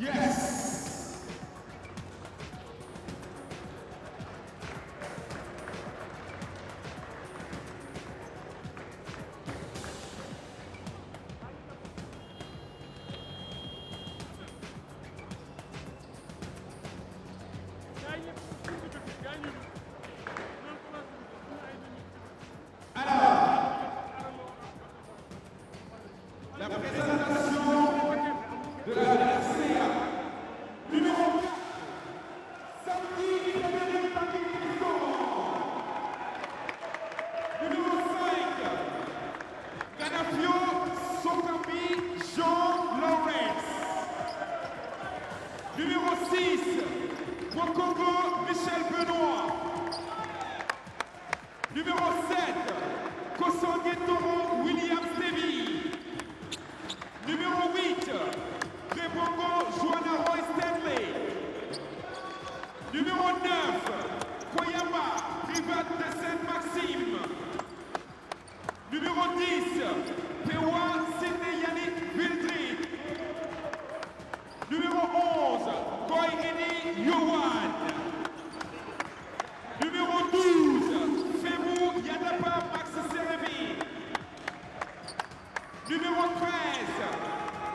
Yes. La présentation de la RCA numéro 4, samedi 1er numéro 5, Ganafio Sokambi Jean Lawrence. Numéro 6, Mokongo Michel Benoît. Numéro 7, Kosongue Toro William Stevie. Numéro 8, Rebongo Joanna Roy Stanley. Numéro 9, Koyama Privat de Saint-Maxime. Numéro 10, Pewa Sidney Yannick Wildrid. Numéro 11, Koyeni Yohan. Numéro 12, Febou Yadapa Max Serevi. Numéro 13,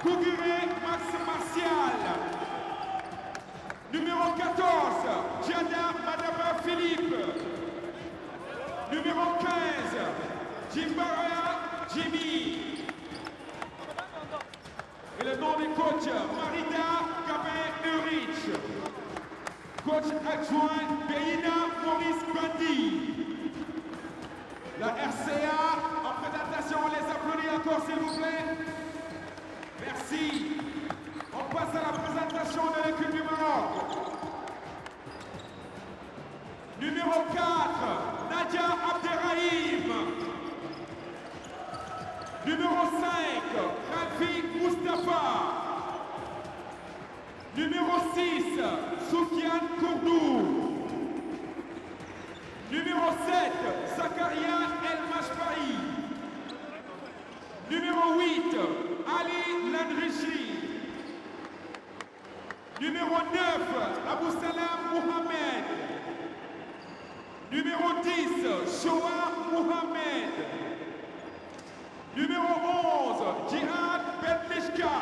Kougure Max Martial. Numéro 14, Diana Madaba Philippe. Numéro 15, Jimbaria Jimmy. Et le nom des coachs, Marita Gabin-Eurich. Coach adjoint, Beina Maurice Bandi. La RCA, en présentation, on les applaudit encore s'il vous plaît. Merci. On passe à la présentation de l'équipe du Maroc. Numéro 4, Nadia Abderrahim. Numéro 5, Rafi Mustafa. Numéro 6, Soufiane Kourdou. Numéro 7, Zakaria El Mashpahi. Numéro 8, Ali Landrichi. Numéro 9, Abou Salam Mohamed. Numéro 10, Shoa Mohamed. Numéro 11, Jihad Betlishka.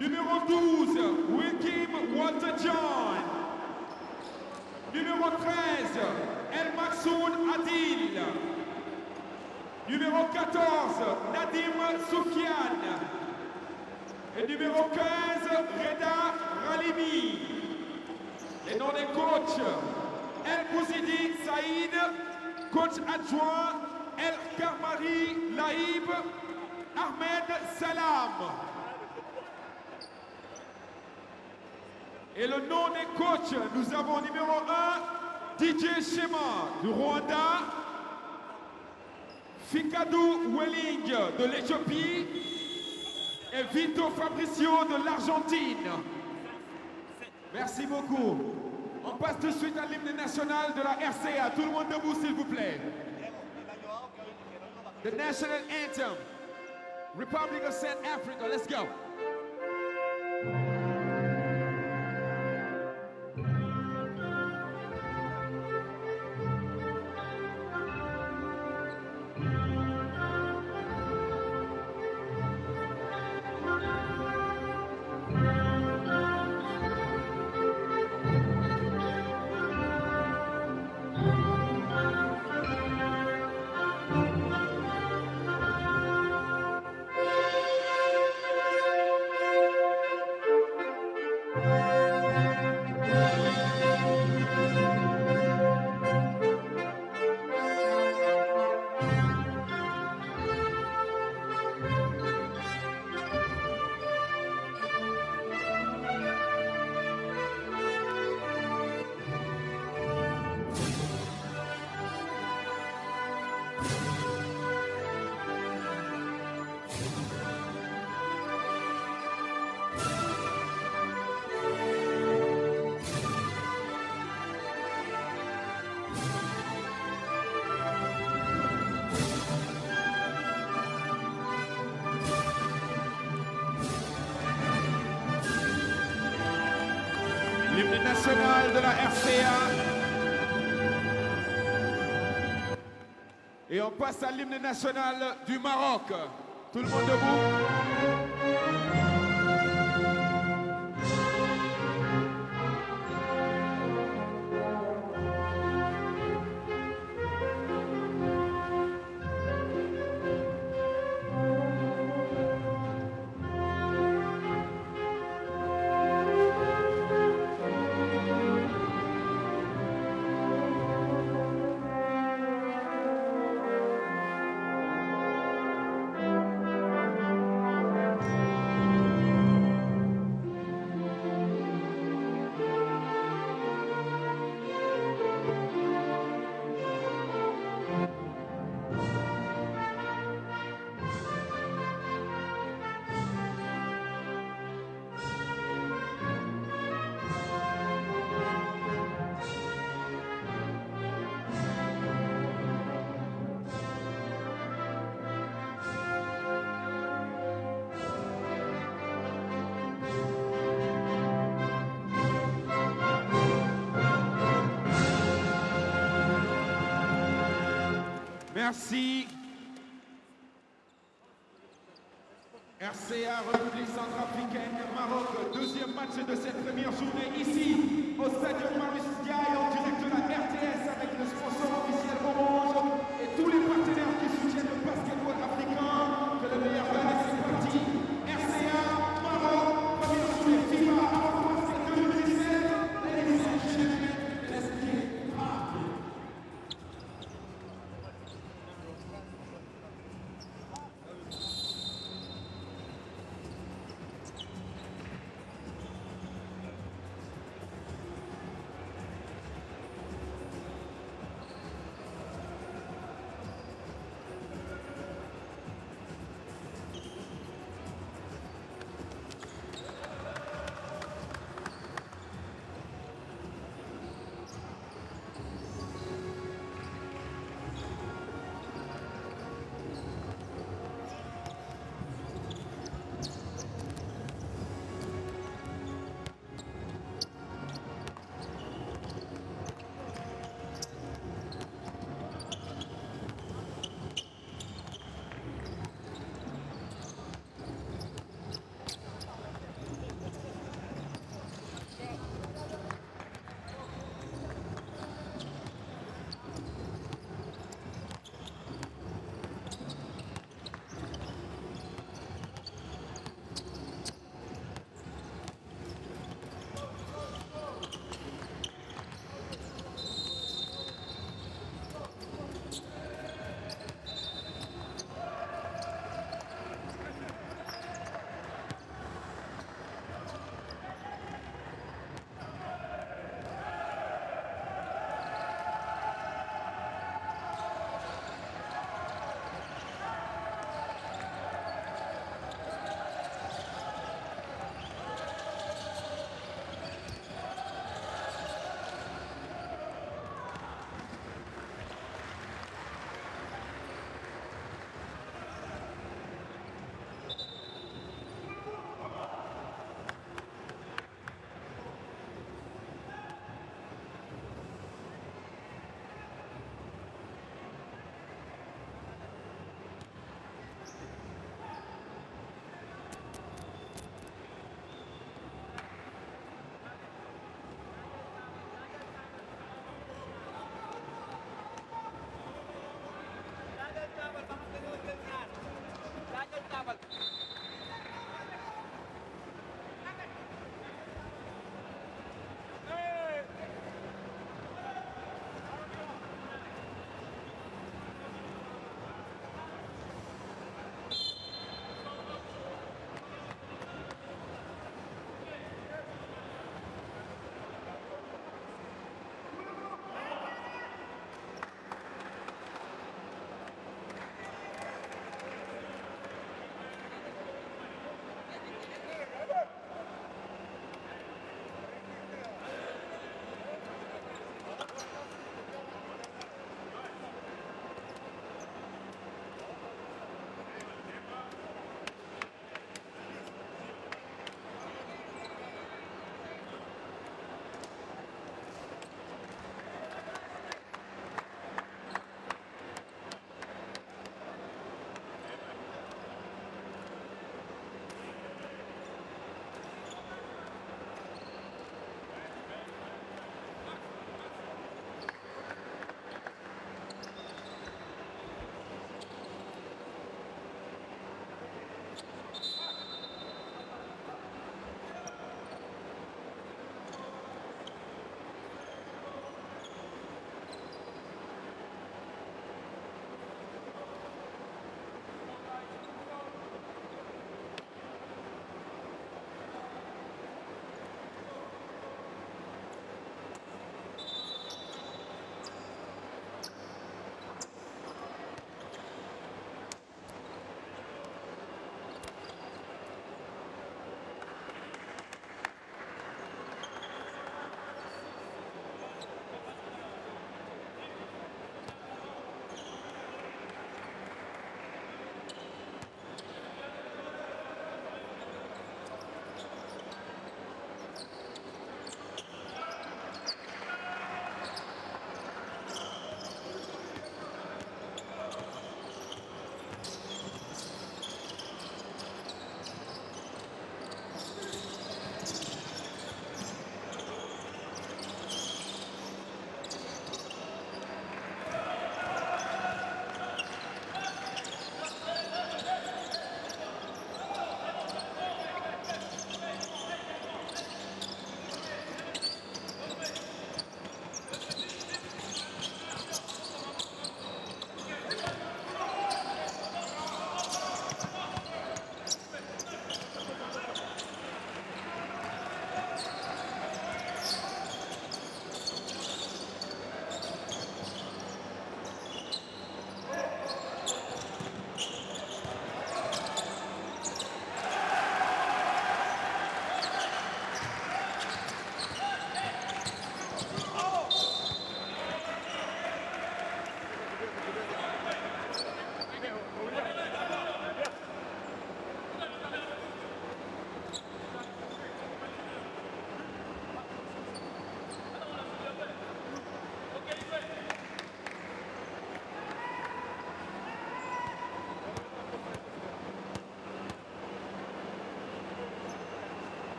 Numéro 12, Wilkim Walter John. Numéro 13, El Maksoud Adil. Numéro 14, Nadim Soufiane. Et numéro 15, Reda Ralimi. Les noms des coachs, El Bouzidi Saïd, coach adjoint, El Karmari Laïb, Ahmed Salam. Et le nom des coachs, nous avons numéro 1, DJ Shema du Rwanda, Fikadou Welling de l'Éthiopie et Vito Fabricio de l'Argentine. Merci beaucoup. On passe tout de suite à l'hymne national de la RCA. Tout le monde debout s'il vous plaît. The national anthem, Republic of South Africa. Let's go. L'hymne national de la RCA. Et on passe à l'hymne national du Maroc. Tout le monde debout. Merci. RCA, République centrafricaine, Maroc, deuxième match de cette première journée ici au stade Marius Ndiaye en direct de la RTS avec le sponsor officiel Orange et tous les partenaires qui soutiennent le basketball africain. Que le meilleur gagne, c'est parti. RCA, Maroc, première journée FIBA AfroBasket 2017. Ladies and gentlemen, let's get party.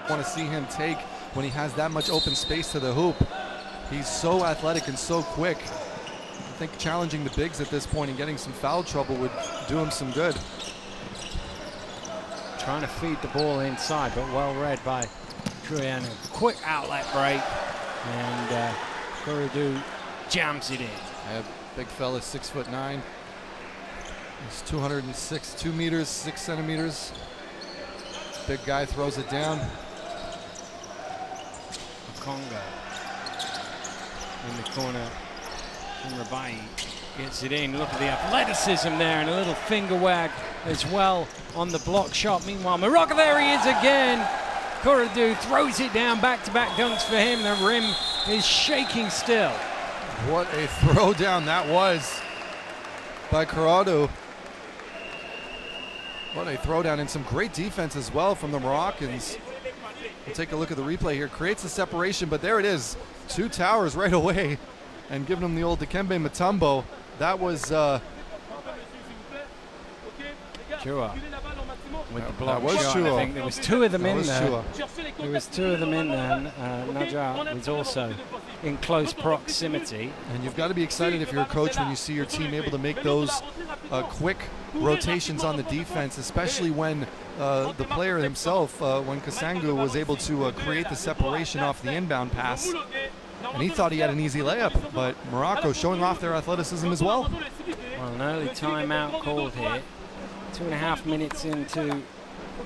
want to see him take when he has that much open space to the hoop. He's so athletic and so quick. I think challenging the bigs at this point and getting some foul trouble would do him some good. Trying to feed the ball inside, but well read by Triano. Quick outlet break, and Kuradu jams it in. Yeah, big fella, 6'9". He's 206, 2 meters, 6 centimeters. Big guy throws it down. Congo in the corner. Rabai gets it in. Look at the athleticism there, and a little finger wag as well on the block shot. Meanwhile, Morocco, there he is again. Kuradu throws it down, back-to-back dunks for him. The rim is shaking still. What a throwdown that was by Kuradu. What a throwdown, and some great defense as well from the Moroccans. We'll take a look at the replay here. Creates the separation, but there it is. 2 towers right away, and giving him the old Dikembe Mutombo. That was Chua with the block was shot. Chua. I think there was 2 of them That in was there. Chua. There was 2 of them in there. Najar was also in close proximity. And you've got to be excited if you're a coach when you see your team able to make those quick rotations on the defense, especially when the player himself, when Kasangu was able to create the separation off the inbound pass. And he thought he had an easy layup, but Morocco showing off their athleticism as well. Well, an early timeout called here. 2.5 minutes into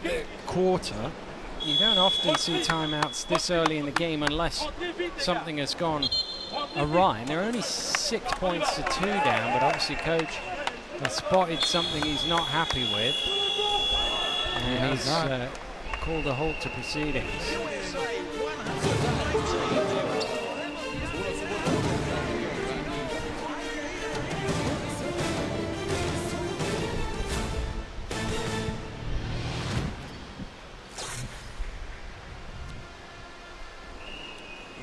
the quarter. You don't often see timeouts this early in the game unless something has gone awry. And they're only 6 points to 2 down, but obviously coach has spotted something he's not happy with. And he's called a halt to proceedings.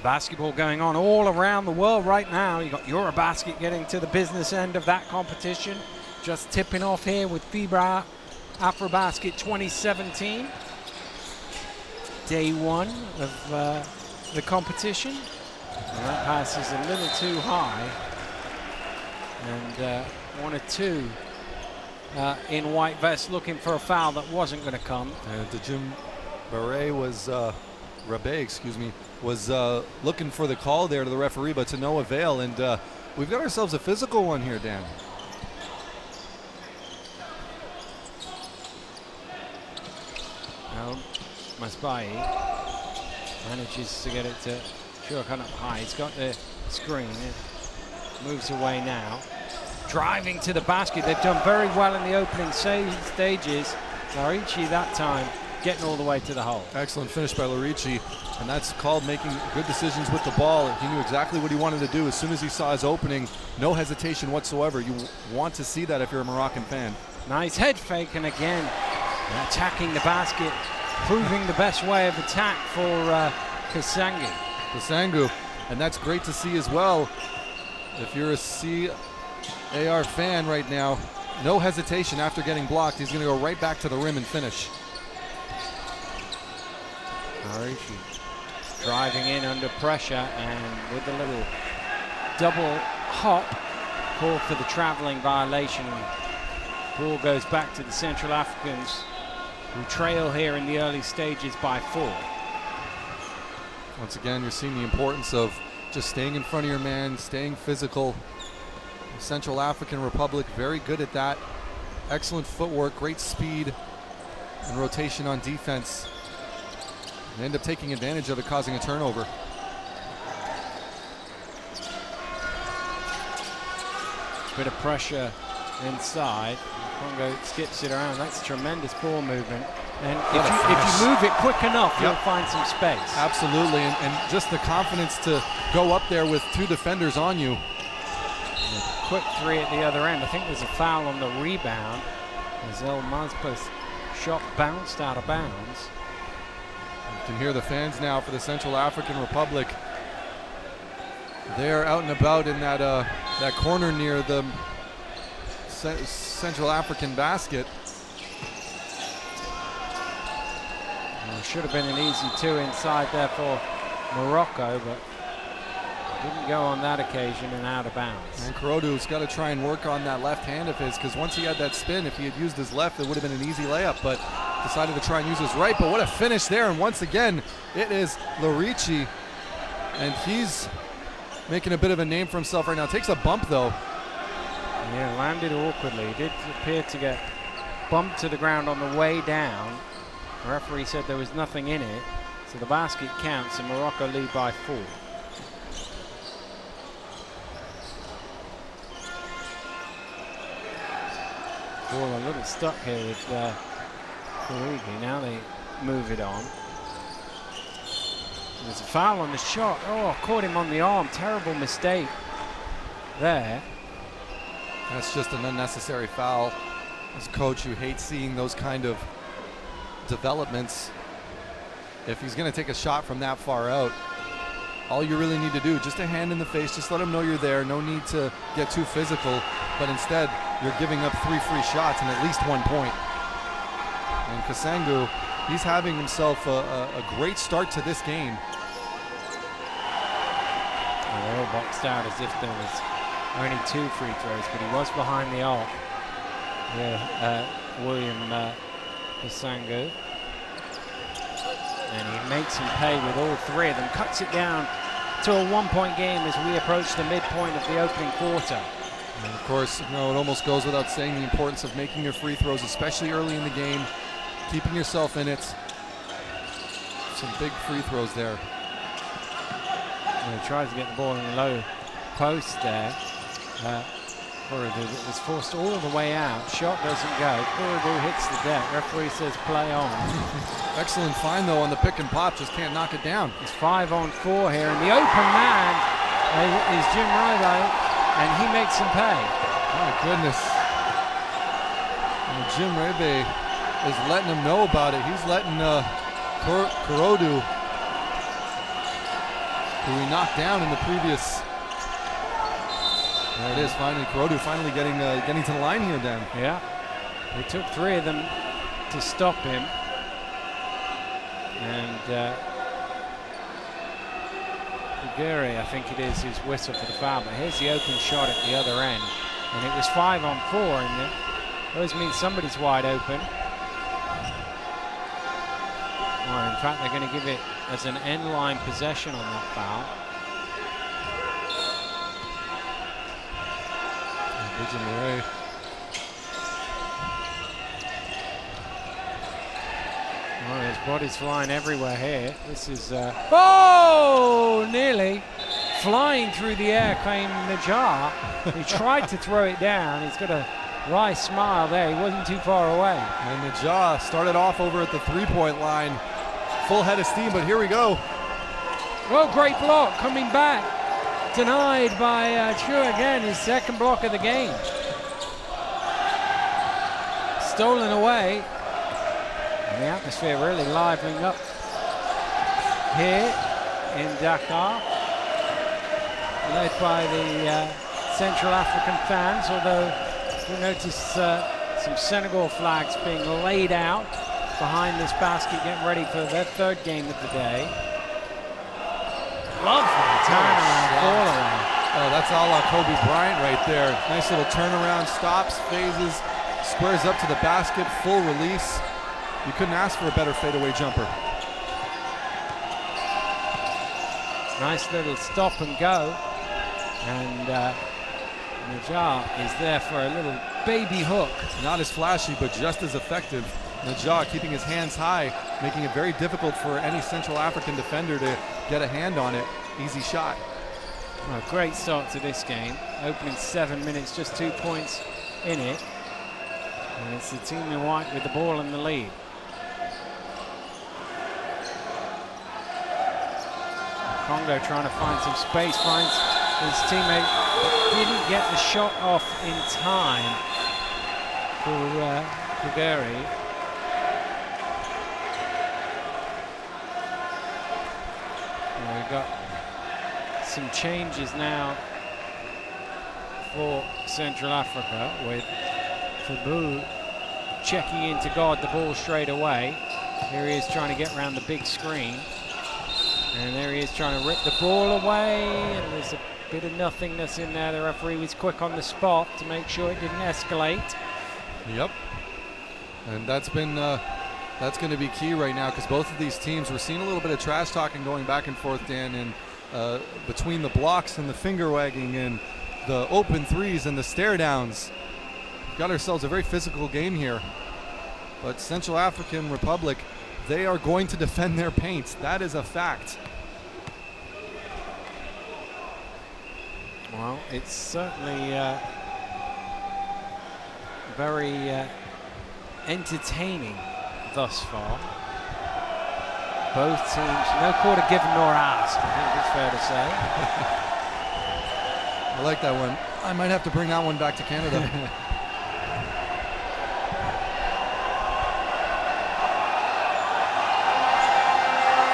Basketball going on all around the world right now. You've got EuroBasket getting to the business end of that competition. Just tipping off here with FIBA AfroBasket 2017. Day 1 of the competition. And that pass is a little too high. And 1 or 2 in white vest looking for a foul that wasn't going to come. Dejim Barre was, Rabe, excuse me, was looking for the call there to the referee, but to no avail. And we've got ourselves a physical one here, Dan. Now, Masbai manages to get it to Churkan up high. He's got the screen. It moves away now. Driving to the basket. They've done very well in the opening stages. Larici that time getting all the way to the hole. Excellent finish by Larici, and that's called making good decisions with the ball. He knew exactly what he wanted to do as soon as he saw his opening. No hesitation whatsoever. You want to see that if you're a Moroccan fan. Nice head fake, and again attacking the basket, proving the best way of attack for Kasangu. Kasangu, and that's great to see as well. If you're a CAR fan right now, no hesitation after getting blocked. He's going to go right back to the rim and finish. Arishi driving in under pressure, and with a little double hop, called for the traveling violation. Ball goes back to the Central Africans, who trail here in the early stages by 4. Once again, you're seeing the importance of just staying in front of your man, staying physical. Central African Republic, very good at that. Excellent footwork, great speed, and rotation on defense. They end up taking advantage of it, causing a turnover. Bit of pressure inside. Congo skips it around. That's tremendous ball movement. And if you move it quick enough, you'll find some space. Absolutely, and just the confidence to go up there with 2 defenders on you. Quick 3 at the other end. I think there's a foul on the rebound as El Mazpa's shot bounced out of bounds. You can hear the fans now for the Central African Republic. They're out and about in that corner near the Central African basket. Well, should have been an easy 2 inside there for Morocco, but didn't go on that occasion and out of bounds. And Kurodu's got to try and work on that left hand of his, because once he had that spin, if he had used his left, it would have been an easy layup, but decided to try and use his right. But what a finish there, and once again, it is Larici, and he's making a bit of a name for himself right now. Takes a bump, though. Yeah, landed awkwardly. He did appear to get bumped to the ground on the way down. The referee said there was nothing in it, so the basket counts, and Morocco lead by 4. Ball a little stuck here with Kurigi. Now they move it on. There's a foul on the shot. Oh, caught him on the arm. Terrible mistake there. That's just an unnecessary foul. As a coach who hates seeing those kind of developments, if he's going to take a shot from that far out, all you really need to do, just a hand in the face, just let him know you're there. No need to get too physical, but instead you're giving up 3 free shots and at least 1 point. And Kasangu, he's having himself a great start to this game. They're all boxed out as if there was only 2 free throws, but he was behind the arc. Yeah, William Kasangu. And he makes him pay with all 3 of them. Cuts it down to a 1-point game as we approach the midpoint of the opening quarter. And of course, you know, it almost goes without saying the importance of making your free throws, especially early in the game, keeping yourself in it. Some big free throws there. Well, he tries to get the ball in the low post there. Kurodu was forced all the way out. Shot doesn't go. Kurodu hits the deck. Referee says play on. Excellent find though on the pick and pop. Just can't knock it down. It's 5 on 4 here, and the open man is Jim Ribo, and he makes him pay. My goodness. And Jim Ribe is letting him know about it. He's letting Kurodu, who he knocked down in the previous. There it is, finally, Kurodu finally getting to the line here, Dan. Yeah, it took 3 of them to stop him. And Uguri, I think it is, who's whistled for the foul. But here's the open shot at the other end. And it was 5 on 4, and those mean somebody's wide open. Or in fact, they're going to give it as an end line possession on that foul. Oh, there's bodies flying everywhere here. This is oh, nearly flying through the air came Najjar. He tried to throw it down. He's got a wry smile there. He wasn't too far away. And Najjar started off over at the 3-point line, full head of steam. But here we go. Oh, great block coming back. Denied by Chu again. His 2nd block of the game. Stolen away. And the atmosphere really livening up here in Dakar, led by the Central African fans, although we notice some Senegal flags being laid out behind this basket, getting ready for their 3rd game of the day. Lovely turnaround ball around. Oh, that's a la Kobe Bryant right there. Nice little turnaround, stops, phases, squares up to the basket, full release. You couldn't ask for a better fadeaway jumper. Nice little stop and go. And Najjar is there for a little baby hook. Not as flashy, but just as effective. Najjar keeping his hands high, making it very difficult for any Central African defender to get a hand on it. Easy shot. Well, great start to this game. Opening 7 minutes, just 2 points in it. And it's the team in white with the ball in the lead. Congo trying to find some space, finds his teammate, but didn't get the shot off in time for Uguri. We've got some changes now for Central Africa, with Fabu checking in to guard the ball straight away. Here he is trying to get around the big screen. And there he is trying to rip the ball away. And there's a bit of nothingness in there. The referee was quick on the spot to make sure it didn't escalate. Yep. And that's been that's going to be key right now, because both of these teams, we're seeing a little bit of trash talking going back and forth, Dan, and between the blocks and the finger wagging and the open threes and the stare downs. We've got ourselves a very physical game here. But Central African Republic, they are going to defend their paint. That is a fact. Well, it's certainly very entertaining thus far. Both teams, no quarter given nor asked, I think it's fair to say. I like that one. I might have to bring that one back to Canada.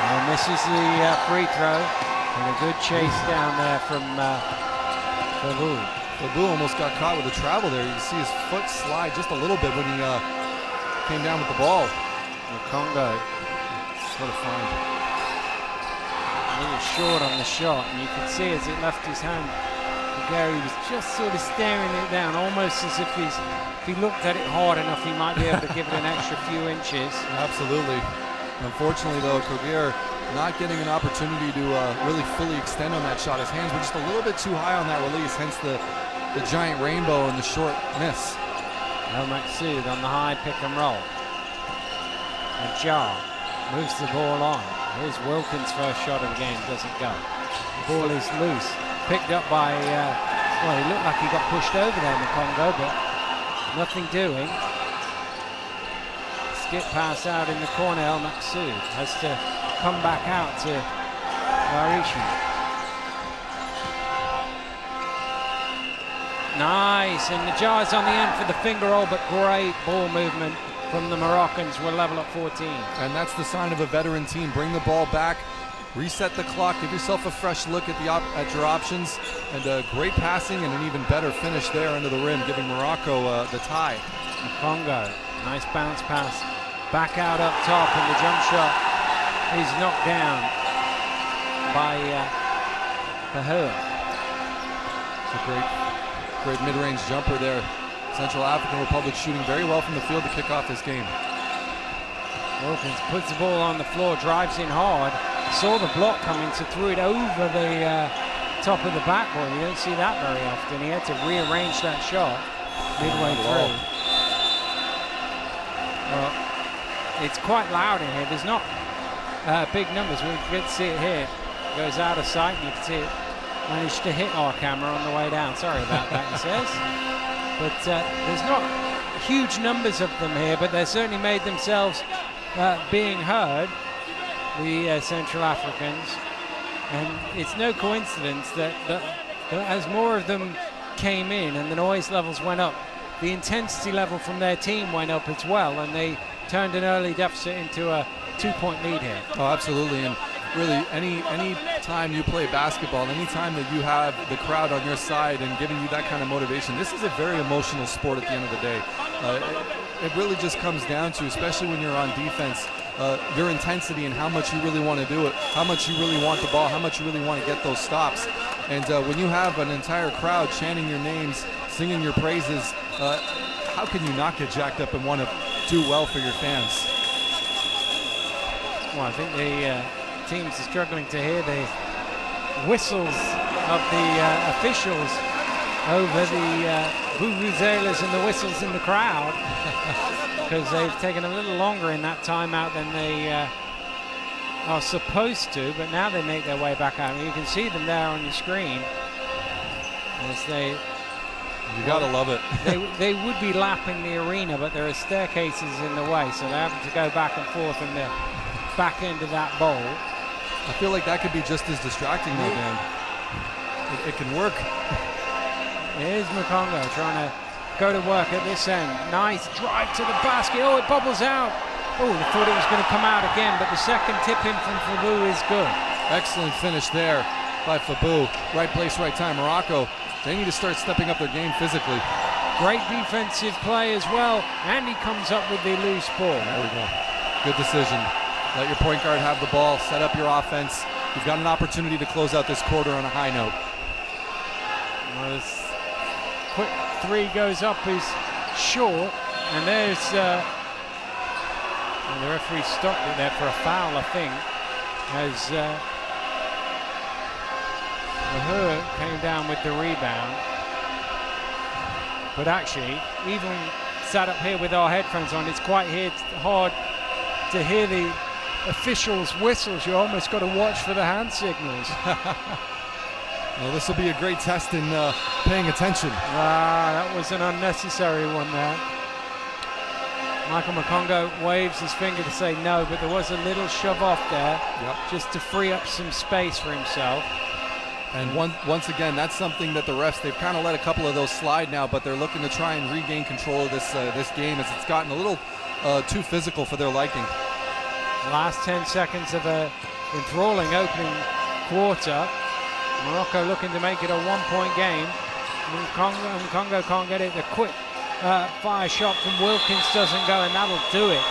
And this is the free throw, and a good chase down there from Fabu. Fabu almost got caught with a travel there. You can see his foot slide just a little bit when he came down with the ball. The Congo sort of fine. A little short on the shot, and you can see as it left his hand, Gary was just sort of staring it down, almost as if if he looked at it hard enough, he might be able to give it an extra few inches. Absolutely. Unfortunately, though, Kogier not getting an opportunity to really fully extend on that shot. His hands were just a little bit too high on that release, hence the giant rainbow and the short miss. El Maksud on the high pick and roll. Jar moves the ball on. Here's Wilkins' first shot of the game, doesn't go. The ball is loose. Picked up by, well, he looked like he got pushed over there in the Congo, but nothing doing. Skip pass out in the corner. El Maksud has to come back out to Warishi. Nice, and the Jar's on the end for the finger roll, but great ball movement from the Moroccans. We're level at 14. And that's the sign of a veteran team. Bring the ball back, reset the clock, give yourself a fresh look at your options, and great passing and an even better finish there under the rim, giving Morocco the tie. Congo, nice bounce pass, back out up top, and the jump shot is knocked down by Bahur. It's a great mid-range jumper there. Central African Republic shooting very well from the field to kick off this game. Wilkins puts the ball on the floor, drives in hard, saw the block coming, so threw it over the top of the backboard. You don't see that very often. He had to rearrange that shot midway through. Well, it's quite loud in here. There's not big numbers. We get to see it here. It goes out of sight, and you can see it managed to hit our camera on the way down. Sorry about that, he says. But there's not huge numbers of them here, but they certainly made themselves being heard, the Central Africans. And it's no coincidence that as more of them came in and the noise levels went up, the intensity level from their team went up as well, and they turned an early deficit into a 2-point lead here. Oh, absolutely. And really, any time you play basketball, any time that you have the crowd on your side and giving you that kind of motivation, this is a very emotional sport at the end of the day. It really just comes down to, especially when you're on defense, your intensity and how much you really want to do it, how much you really want the ball, how much you really want to get those stops. And when you have an entire crowd chanting your names, singing your praises, how can you not get jacked up and want to do well for your fans? Well, I think the teams are struggling to hear the whistles of the officials over the vuvuzelas and the whistles in the crowd, because they've taken a little longer in that timeout than they are supposed to, but now they make their way back out. You can see them there on your screen as they... You gotta love it. they would be lapping the arena, but there are staircases in the way, so they're having to go back and forth in the back end of that bowl. I feel like that could be just as distracting though, Dan. It can work. Here's Mukongo trying to go to work at this end. Nice drive to the basket. Oh, it bubbles out. Oh, I thought it was going to come out again, but the second tip in from Fabu is good. Excellent finish there by Fabu. Right place, right time. Morocco, they need to start stepping up their game physically. Great defensive play as well, and he comes up with the loose ball. There we go. Good decision. Let your point guard have the ball, set up your offense. You've got an opportunity to close out this quarter on a high note. Well, this quick three goes up is short, and there's and the referee stopped it there for a foul, I think, as Mahur came down with the rebound. But actually, even sat up here with our headphones on, it's quite hard to hear the officials' whistles. You almost got to watch for the hand signals. Well, this will be a great test in paying attention. That was an unnecessary one there. Michael Mokongo waves his finger to say no, but there was a little shove off there, just to free up some space for himself. And once again, that's something that the refs, they've kind of let a couple of those slide now, but they're looking to try and regain control of this game, as it's gotten a little too physical for their liking. Last 10 seconds of a enthralling opening quarter. Morocco looking to make it a one-point game. Congo can't get it. The quick fire shot from Wilkins doesn't go, and that'll do it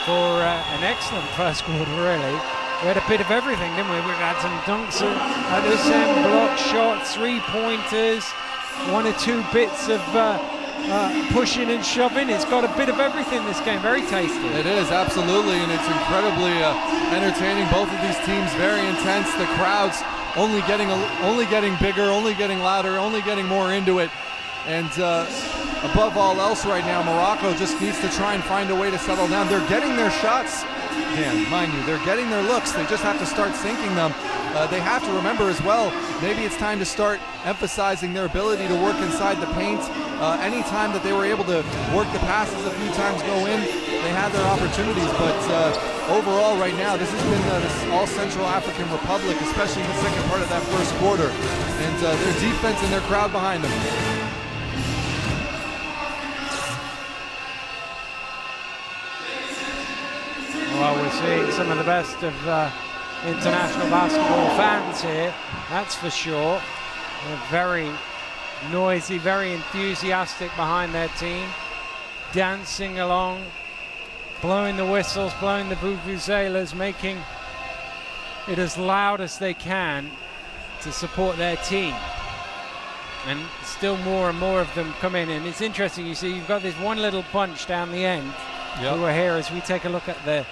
for an excellent first quarter, really. We had a bit of everything, didn't we? We had some dunks at this end, block shots, three-pointers, one or two bits of pushing and shoving. It's got a bit of everything, this game. Very tasty. It is, absolutely, and it's incredibly entertaining. Both of these teams very intense. The crowds only getting bigger, only getting louder, only getting more into it. And above all else right now, Morocco just needs to try and find a way to settle down. They're getting their shots, Dan, mind you. They're getting their looks. They just have to start sinking them. They have to remember as well, maybe it's time to start emphasizing their ability to work inside the paint. Any time that they were able to work the passes a few times go in, they had their opportunities. But overall right now, this has been this all Central African Republic, especially in the second part of that first quarter. And their defense and their crowd behind them. Well, we're seeing some of the best of international basketball fans here, that's for sure. They're very noisy, very enthusiastic behind their team, dancing along, blowing the whistles, blowing the vuvuzelas, making it as loud as they can to support their team. And still more and more of them come in, and it's interesting, you see you've got this one little punch down the end. Over here as we take a look at the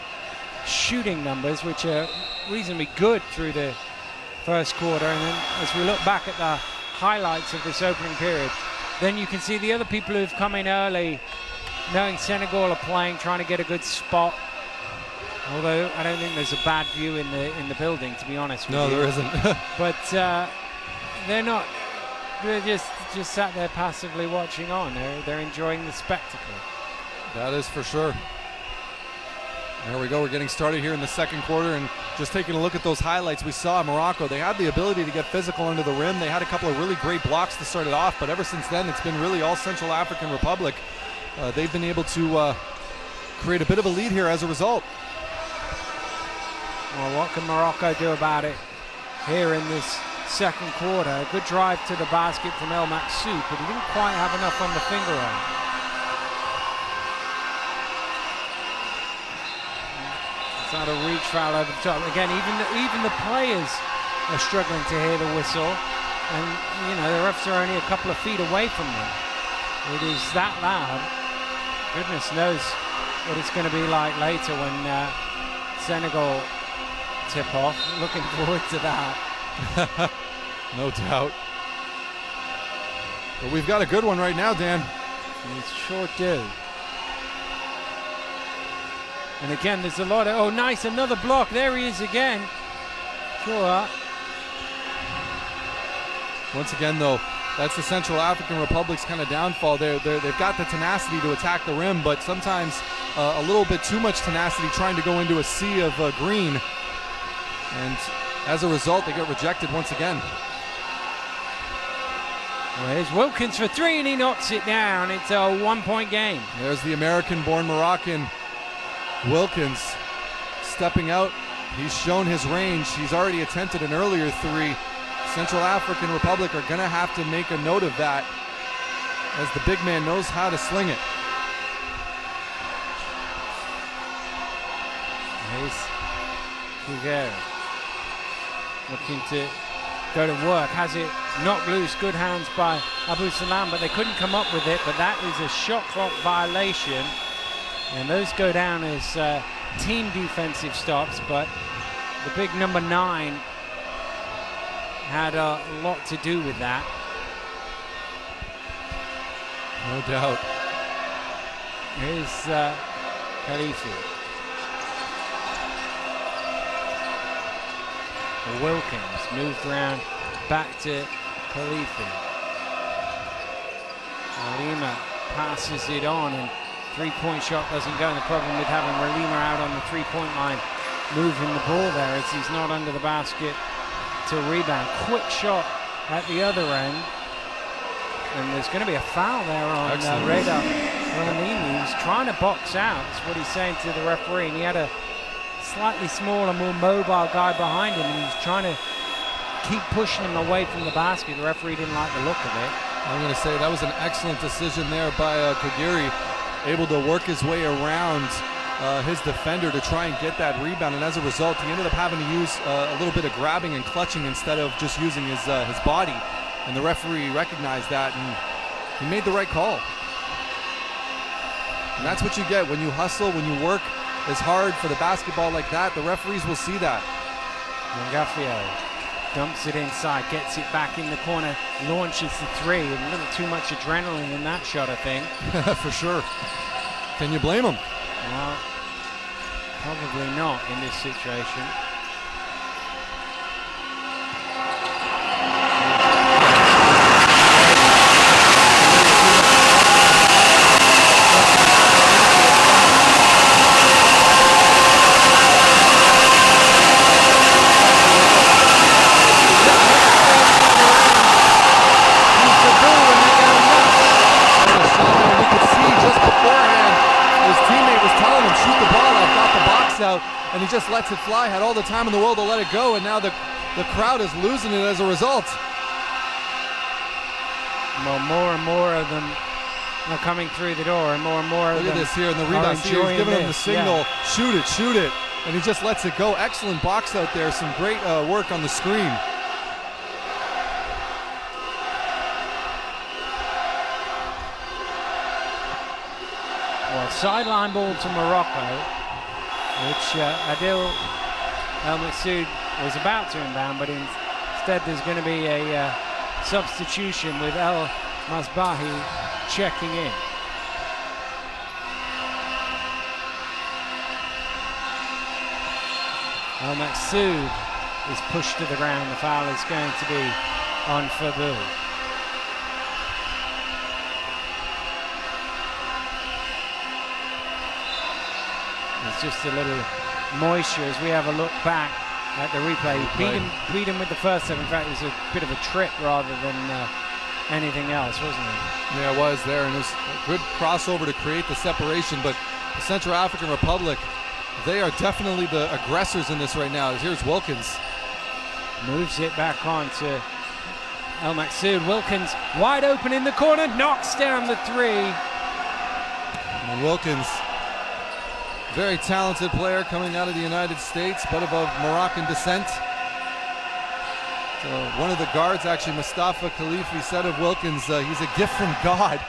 shooting numbers, which are reasonably good through the first quarter, and then as we look back at the highlights of this opening period, then you can see the other people who've come in early, knowing Senegal are playing, trying to get a good spot. Although I don't think there's a bad view in the building, to be honest with you. No, there isn't. But they're not. They're just sat there passively watching on. They're enjoying the spectacle. That is for sure. There we go. We're getting started here in the second quarter, and just taking a look at those highlights, we saw Morocco. They had the ability to get physical under the rim. They had a couple of really great blocks to start it off, but ever since then, it's been really all Central African Republic. They've been able to create a bit of a lead here as a result. Well, what can Morocco do about it here in this second quarter? A good drive to the basket from El Maksoud, but he didn't quite have enough on the finger roll. It's not a reach foul over the top. Again, even the players are struggling to hear the whistle, and you know the refs are only a couple of feet away from them. It is that loud. Goodness knows what it's going to be like later when Senegal tip off. Looking forward to that. No doubt. But we've got a good one right now, Dan. We sure do. And again, there's a lot of, oh nice, another block. There he is again. Sure. Once again, though, that's the Central African Republic's kind of downfall. They've got the tenacity to attack the rim, but sometimes a little bit too much tenacity trying to go into a sea of green. And as a result, they get rejected once again. Well, here's Wilkins for three, and he knocks it down. It's a one-point game. There's the American-born Moroccan Wilkins stepping out. He's shown his range. He's already attempted an earlier three. Central African Republic are going to have to make a note of that, as the big man knows how to sling it. Here's Kugera looking to go to work, has it knocked loose, good hands by Abu Salam, but they couldn't come up with it. But that is a shot clock violation, and those go down as team defensive stops, but the big number 9 had a lot to do with that. No doubt. Here's Khalifi. Wilkins moved around back to Khalifi. Relima passes it on, and three-point shot doesn't go. And the problem with having Relima out on the three-point line, moving the ball there, is he's not under the basket to rebound. Quick shot at the other end, and there's going to be a foul there on Reda Relima. He's trying to box out, that's what he's saying to the referee, and he had a slightly smaller, more mobile guy behind him, and he was trying to keep pushing him away from the basket. The referee didn't like the look of it. I'm going to say that was an excellent decision there by Kagiri, able to work his way around his defender to try and get that rebound, and as a result he ended up having to use a little bit of grabbing and clutching instead of just using his body, and the referee recognized that, and he made the right call. And that's what you get when you hustle, when you work as hard for the basketball like that. The referees will see that. Mangafio dumps it inside, gets it back in the corner, launches the three. A little too much adrenaline in that shot, I think. For sure. Can you blame him? Well, probably not in this situation. And he just lets it fly, had all the time in the world to let it go, and now the crowd is losing it as a result. Well, more and more of them are coming through the door, and more of them. Look at this here in the rebound. He's giving him the signal, shoot it, and he just lets it go. Excellent box out there, some great work on the screen. Well, sideline ball to Morocco, which Adil El Massoud was about to inbound, but instead there's going to be a substitution with El Masbahi checking in. El Massoud is pushed to the ground. The foul is going to be on Fabu. It's just a little moisture as we have a look back at the replay. He beat him with the first serve. In fact, it was a bit of a trip rather than anything else, wasn't it? Yeah, it was there, and it was a good crossover to create the separation. But the Central African Republic, they are definitely the aggressors in this right now. Here's Wilkins. Moves it back on to El Massoud. Wilkins wide open in the corner, knocks down the three. And Wilkins, very talented player coming out of the United States, but of Moroccan descent. So one of the guards, actually, Mustafa Khalifi, said of Wilkins, he's a gift from God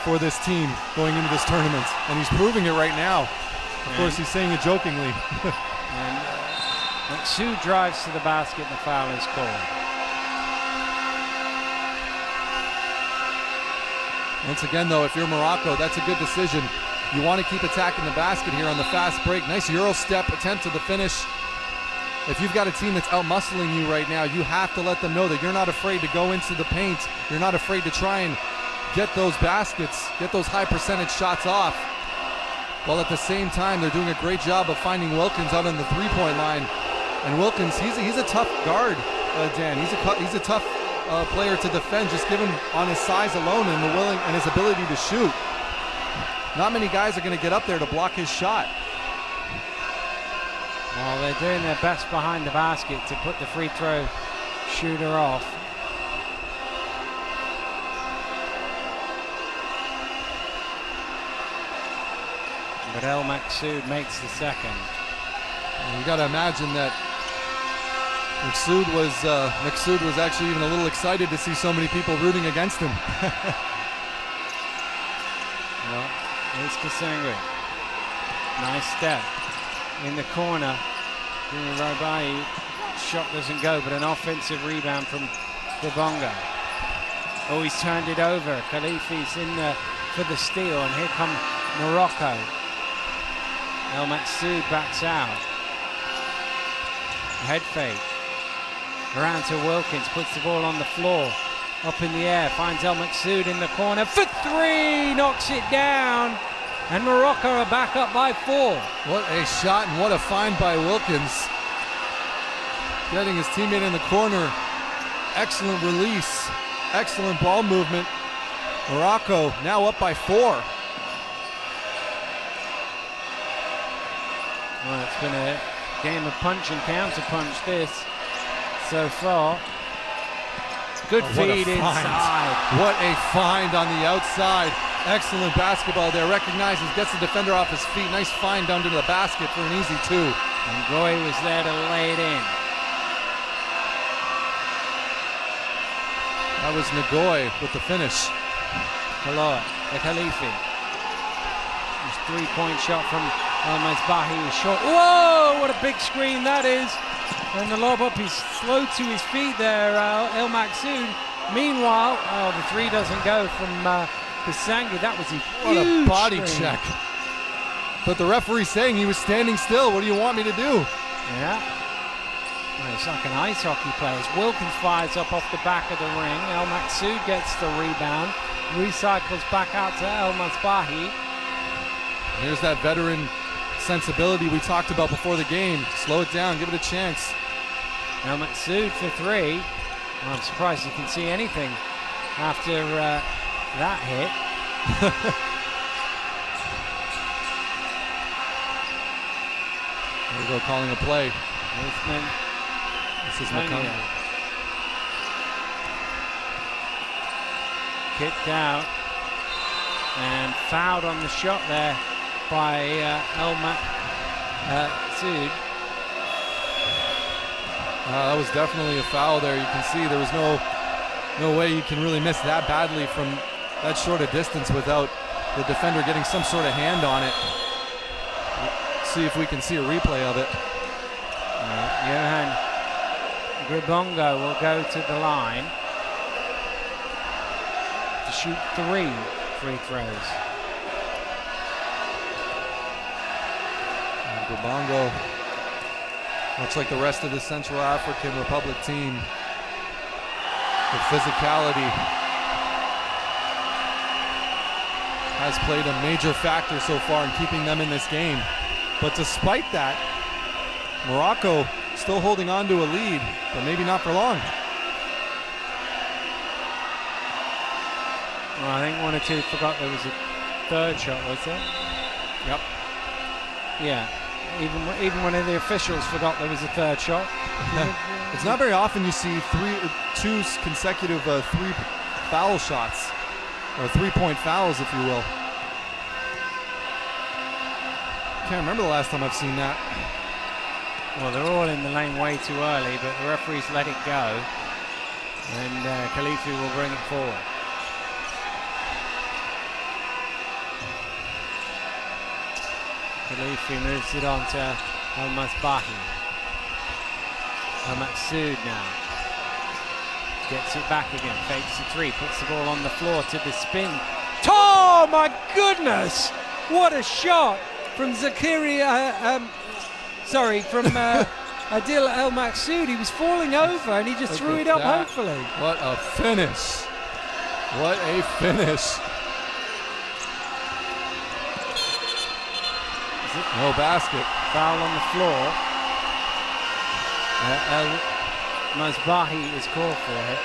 for this team going into this tournament, and he's proving it right now. Of course, he's saying it jokingly. And Massoud drives to the basket, and the foul is called. Once again, though, if you're Morocco, that's a good decision. You want to keep attacking the basket here on the fast break. Nice Euro step attempt to the finish. If you've got a team that's out-muscling you right now, you have to let them know that you're not afraid to go into the paint. You're not afraid to try and get those baskets, get those high percentage shots off. While at the same time, they're doing a great job of finding Wilkins out on the three-point line. And Wilkins, he's a tough guard, Dan. He's a tough player to defend, just given on his size alone and his ability to shoot. Not many guys are going to get up there to block his shot. Well, they're doing their best behind the basket to put the free throw shooter off. But El Maqsood makes the second. You got to imagine that Maqsood was actually even a little excited to see so many people rooting against him. Well, here's Kasangu. Nice step in the corner. Rabai, shot doesn't go, but an offensive rebound from Grabonga. Oh, he's turned it over. Khalifi's in there for the steal, and here come Morocco. El Maqsood backs out. Head fake. Around to Wilkins, puts the ball on the floor. Up in the air, finds El Maqsood in the corner for three, knocks it down. And Morocco are back up by 4. What a shot and what a find by Wilkins. Getting his teammate in the corner. Excellent release. Excellent ball movement. Morocco now up by 4. Well, it's been a game of punch and counter punch this so far. Good feed inside. What a find on the outside. Excellent basketball there. Recognizes, gets the defender off his feet. Nice find down to the basket for an easy 2. And Goy was there to lay it in. That was Ngoy with the finish. Kaloa, the Khalifi. His 3-point shot from El-Masbahi is short. Whoa, what a big screen that is. And the lob up, he's slow to his feet there, El Maqsood. Meanwhile, the 3 doesn't go from Kasangu. That was a huge What a body screen. check. But the referee's saying he was standing still. What do you want me to do? Yeah. Well, it's like an ice hockey player. Wilkins fires up off the back of the ring. El Maqsood gets the rebound. Recycles back out to El Masbahi. Here's that veteran sensibility we talked about before the game. Slow it down, give it a chance. El Maqsood for 3. Well, I'm surprised you can see anything after that hit. There we go, calling a play. This is McConnell. Kicked out and fouled on the shot there by El Maqsood. That was definitely a foul there. You can see there was no way you can really miss that badly from that short a distance without the defender getting some sort of hand on it. See if we can see a replay of it. Johan Grabonga will go to the line to shoot 3 free throws. And Grabonga, much like the rest of the Central African Republic team, the physicality has played a major factor so far in keeping them in this game. But despite that, Morocco still holding on to a lead, but maybe not for long. Well, I think 1 or 2 forgot there was a 3rd shot, was there? Yep. Yeah. Even one of the officials forgot there was a 3rd shot. It's not very often you see 2 consecutive 3 foul shots, or 3-point fouls, if you will. Can't remember the last time I've seen that. Well, they're all in the lane way too early, but the referees let it go, and Khalifi will bring it forward. Khalifi moves it on to El Masbahi. El Maqsood now gets it back again, fakes the 3, puts the ball on the floor to the spin. Oh my goodness! What a shot from from Adil El Maqsood. He was falling over and he just threw it up, hopefully. What a finish. What a finish. No basket. Foul on the floor. El Masbahi is called for it.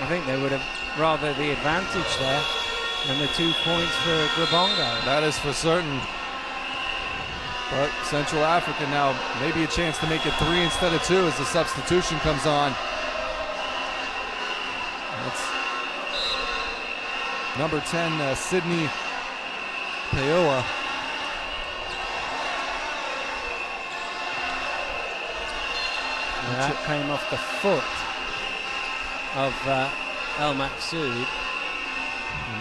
I think they would have rather the advantage there than the 2 points for Grabonga. That is for certain. But Central Africa now maybe a chance to make it 3 instead of 2 as the substitution comes on. That's number 10, Sydney Peoa. That came off the foot of El Maqsood.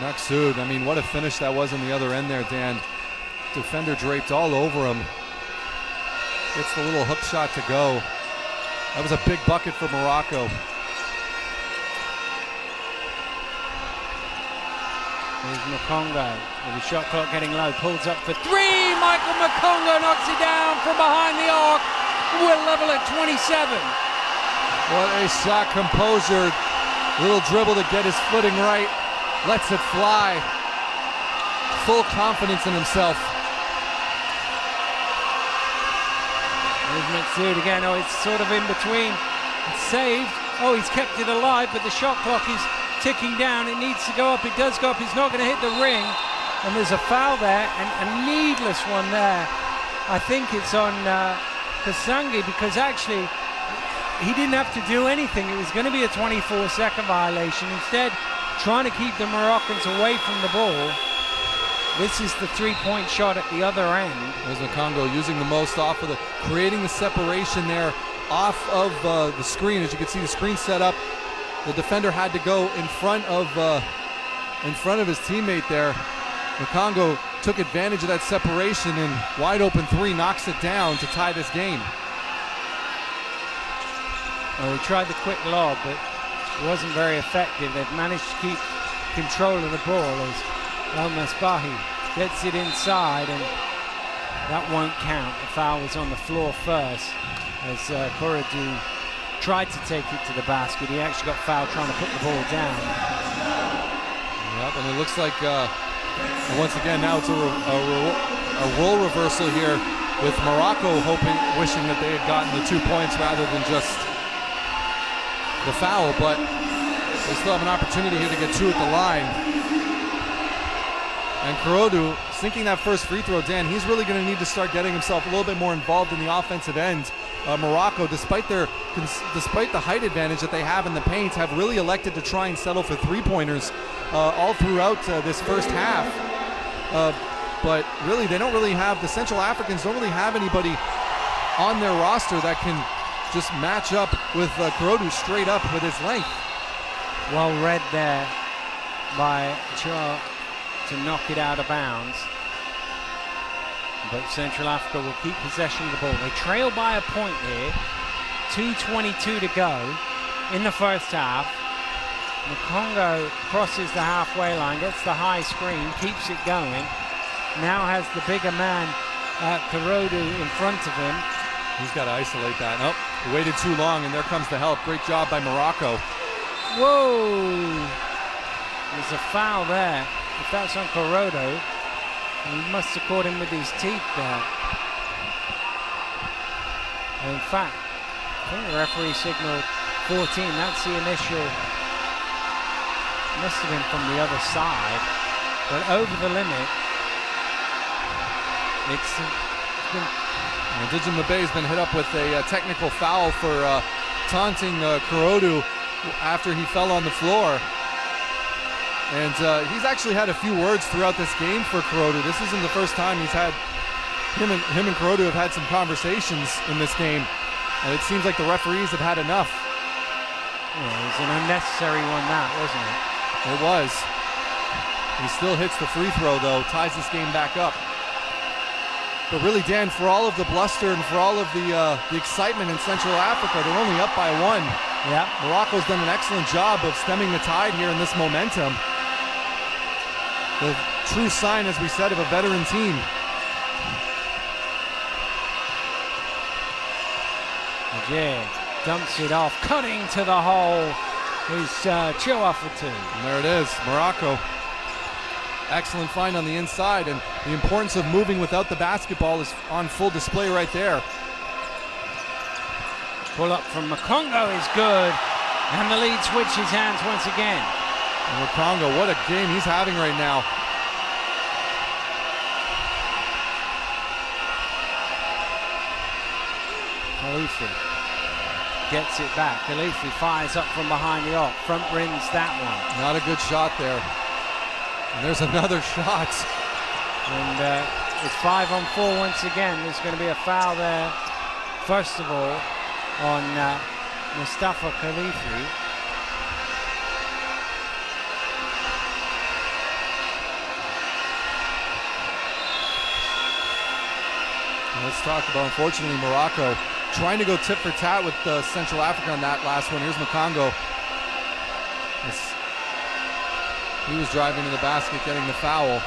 Maqsood, I mean, what a finish that was on the other end there, Dan. Defender draped all over him. Gets the little hook shot to go. That was a big bucket for Morocco. Here's Makongo with the shot clock getting low. Pulls up for three. Michael Makongo knocks it down from behind the arc. We're level at 27. What a shot, composure. Little dribble to get his footing right. Lets it fly. Full confidence in himself. There's Maqsood again. Oh, it's sort of in between. It's saved. Oh, he's kept it alive, but the shot clock is ticking down. It needs to go up. It does go up. He's not going to hit the ring. And there's a foul there, and a needless one there. I think it's on Kasangi, because actually he didn't have to do anything. It was going to be a 24-second violation. Instead, trying to keep the Moroccans away from the ball. This is the three-point shot at the other end. There's Makongo using the most off of creating the separation there off of the screen. As you can see, the screen set up. The defender had to go in front of his teammate there. Makongo took advantage of that separation, and wide open three knocks it down to tie this game. Well, he tried the quick lob, but it wasn't very effective. They've managed to keep control of the ball as El Masbahi gets it inside, and that won't count. The foul was on the floor first as Koradu tried to take it to the basket. He actually got fouled trying to put the ball down. Yep, and it looks like once again now it's a role reversal here, with Morocco wishing that they had gotten the 2 points rather than just the foul, but they still have an opportunity here to get two at the line. And Koradu sinking that first free throw, Dan, he's really going to need to start getting himself a little bit more involved in the offensive end. Morocco, despite the height advantage that they have in the paint, have really elected to try and settle for three-pointers all throughout this first half. But really, they don't really have, the Central Africans don't really have anybody on their roster that can just match up with Koradu straight up with his length. Well read there by Chua to knock it out of bounds. But Central Africa will keep possession of the ball. They trail by a point here. 2:22 to go in the first half. Makongo crosses the halfway line, gets the high screen, keeps it going. Now has the bigger man, Koradu, in front of him. He's got to isolate that. Nope, he waited too long, and there comes the help. Great job by Morocco. Whoa! There's a foul there. If that's on Koradu, he must have caught him with his teeth there. And in fact, I think the referee signaled 14. That's the initial. Must have been from the other side, but over the limit. It's been. Digim Mabe has been hit up with a technical foul for taunting Koradu after he fell on the floor. And he's actually had a few words throughout this game for Koradu. This isn't the first time he's had, him and Koradu have had some conversations in this game. And it seems like the referees have had enough. Yeah, it was an unnecessary one, that, wasn't it? It was. He still hits the free throw, though, ties this game back up. But really, Dan, for all of the bluster and for all of the excitement in Central Africa, they're only up by one. Yeah. Morocco's done an excellent job of stemming the tide here in this momentum. The true sign, as we said, of a veteran team. Yeah, dumps it off, cutting to the hole is Chua for two. And there it is, Morocco. Excellent find on the inside, and the importance of moving without the basketball is on full display right there. Pull up from Makongo is good, and the lead switches hands once again. And Makongo, what a game he's having right now. Khalifi gets it back. Khalifi fires up from behind the arc. Front rims that one. Not a good shot there. And there's another shot. And it's 5-on-4 once again. There's going to be a foul there, first of all, on Mustafa Khalifi. Let's talk about, unfortunately, Morocco trying to go tit for tat with Central Africa on that last one. Here's Makongo. He was driving to the basket, getting the foul.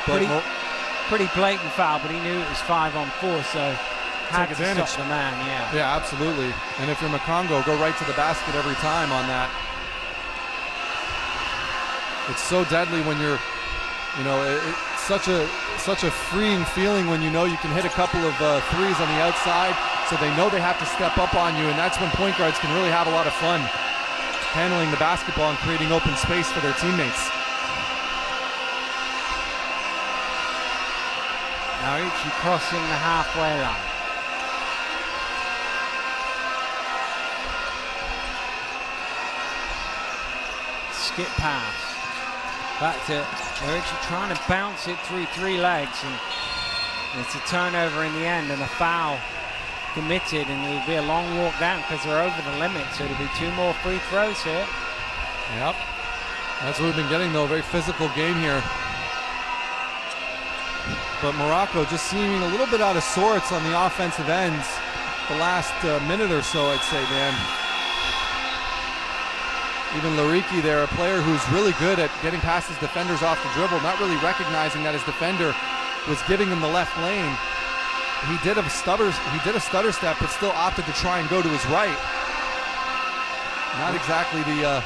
Pretty blatant foul, but he knew it was 5-on-4, so had to stop the man, yeah. Yeah, absolutely. And if you're Makongo, go right to the basket every time on that. It's so deadly when you're, it's such a freeing feeling when you know you can hit a couple of threes on the outside, so they know they have to step up on you, and that's when point guards can really have a lot of fun handling the basketball and creating open space for their teammates. Now Uchi crossing the halfway line. Skip pass. Back to Uchi trying to bounce it through 3 legs, and it's a turnover in the end and a foul committed, and it'll be a long walk down because they're over the limit, so it'll be 2 more free throws here. Yep. That's what we've been getting, though, a very physical game here. But Morocco just seeming a little bit out of sorts on the offensive ends the last minute or so, I'd say, Dan. Even Lariki there, a player who's really good at getting past his defenders off the dribble, not really recognizing that his defender was giving him the left lane. He did a stutter step, but still opted to try and go to his right. Not exactly the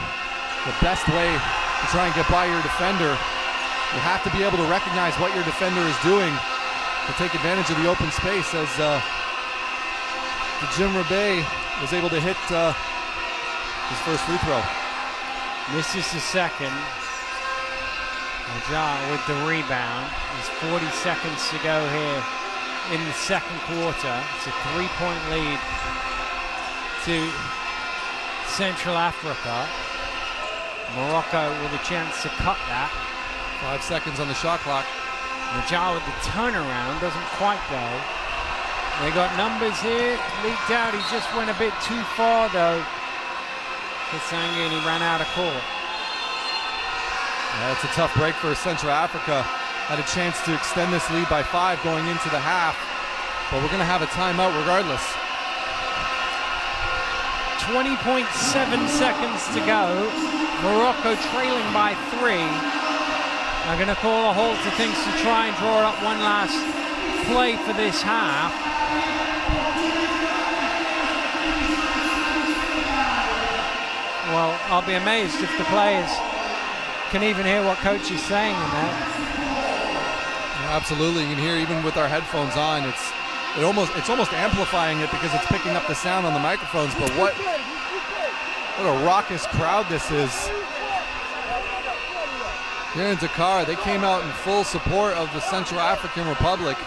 best way to try and get by your defender. You have to be able to recognize what your defender is doing to take advantage of the open space, as Jim Rabe was able to hit his first free throw. Misses the second. Najjar with the rebound. There's 40 seconds to go here in the second quarter. It's a 3-point lead to Central Africa. Morocco with a chance to cut that. 5 seconds on the shot clock. Najjar with the turnaround, doesn't quite go. They got numbers here, leaked out. He just went a bit too far though. Kasanga, and he ran out of court. Yeah, it's a tough break for Central Africa. Had a chance to extend this lead by 5 going into the half, but we're going to have a timeout regardless. 20.7 seconds to go. Morocco trailing by 3. I'm going to call a halt to things to try and draw up one last play for this half. Well, I'll be amazed if the players can even hear what coach is saying in that. Yeah, absolutely, you can hear even with our headphones on. It's almost amplifying it because it's picking up the sound on the microphones. But what a raucous crowd this is. Here in Dakar, they came out in full support of the Central African Republic.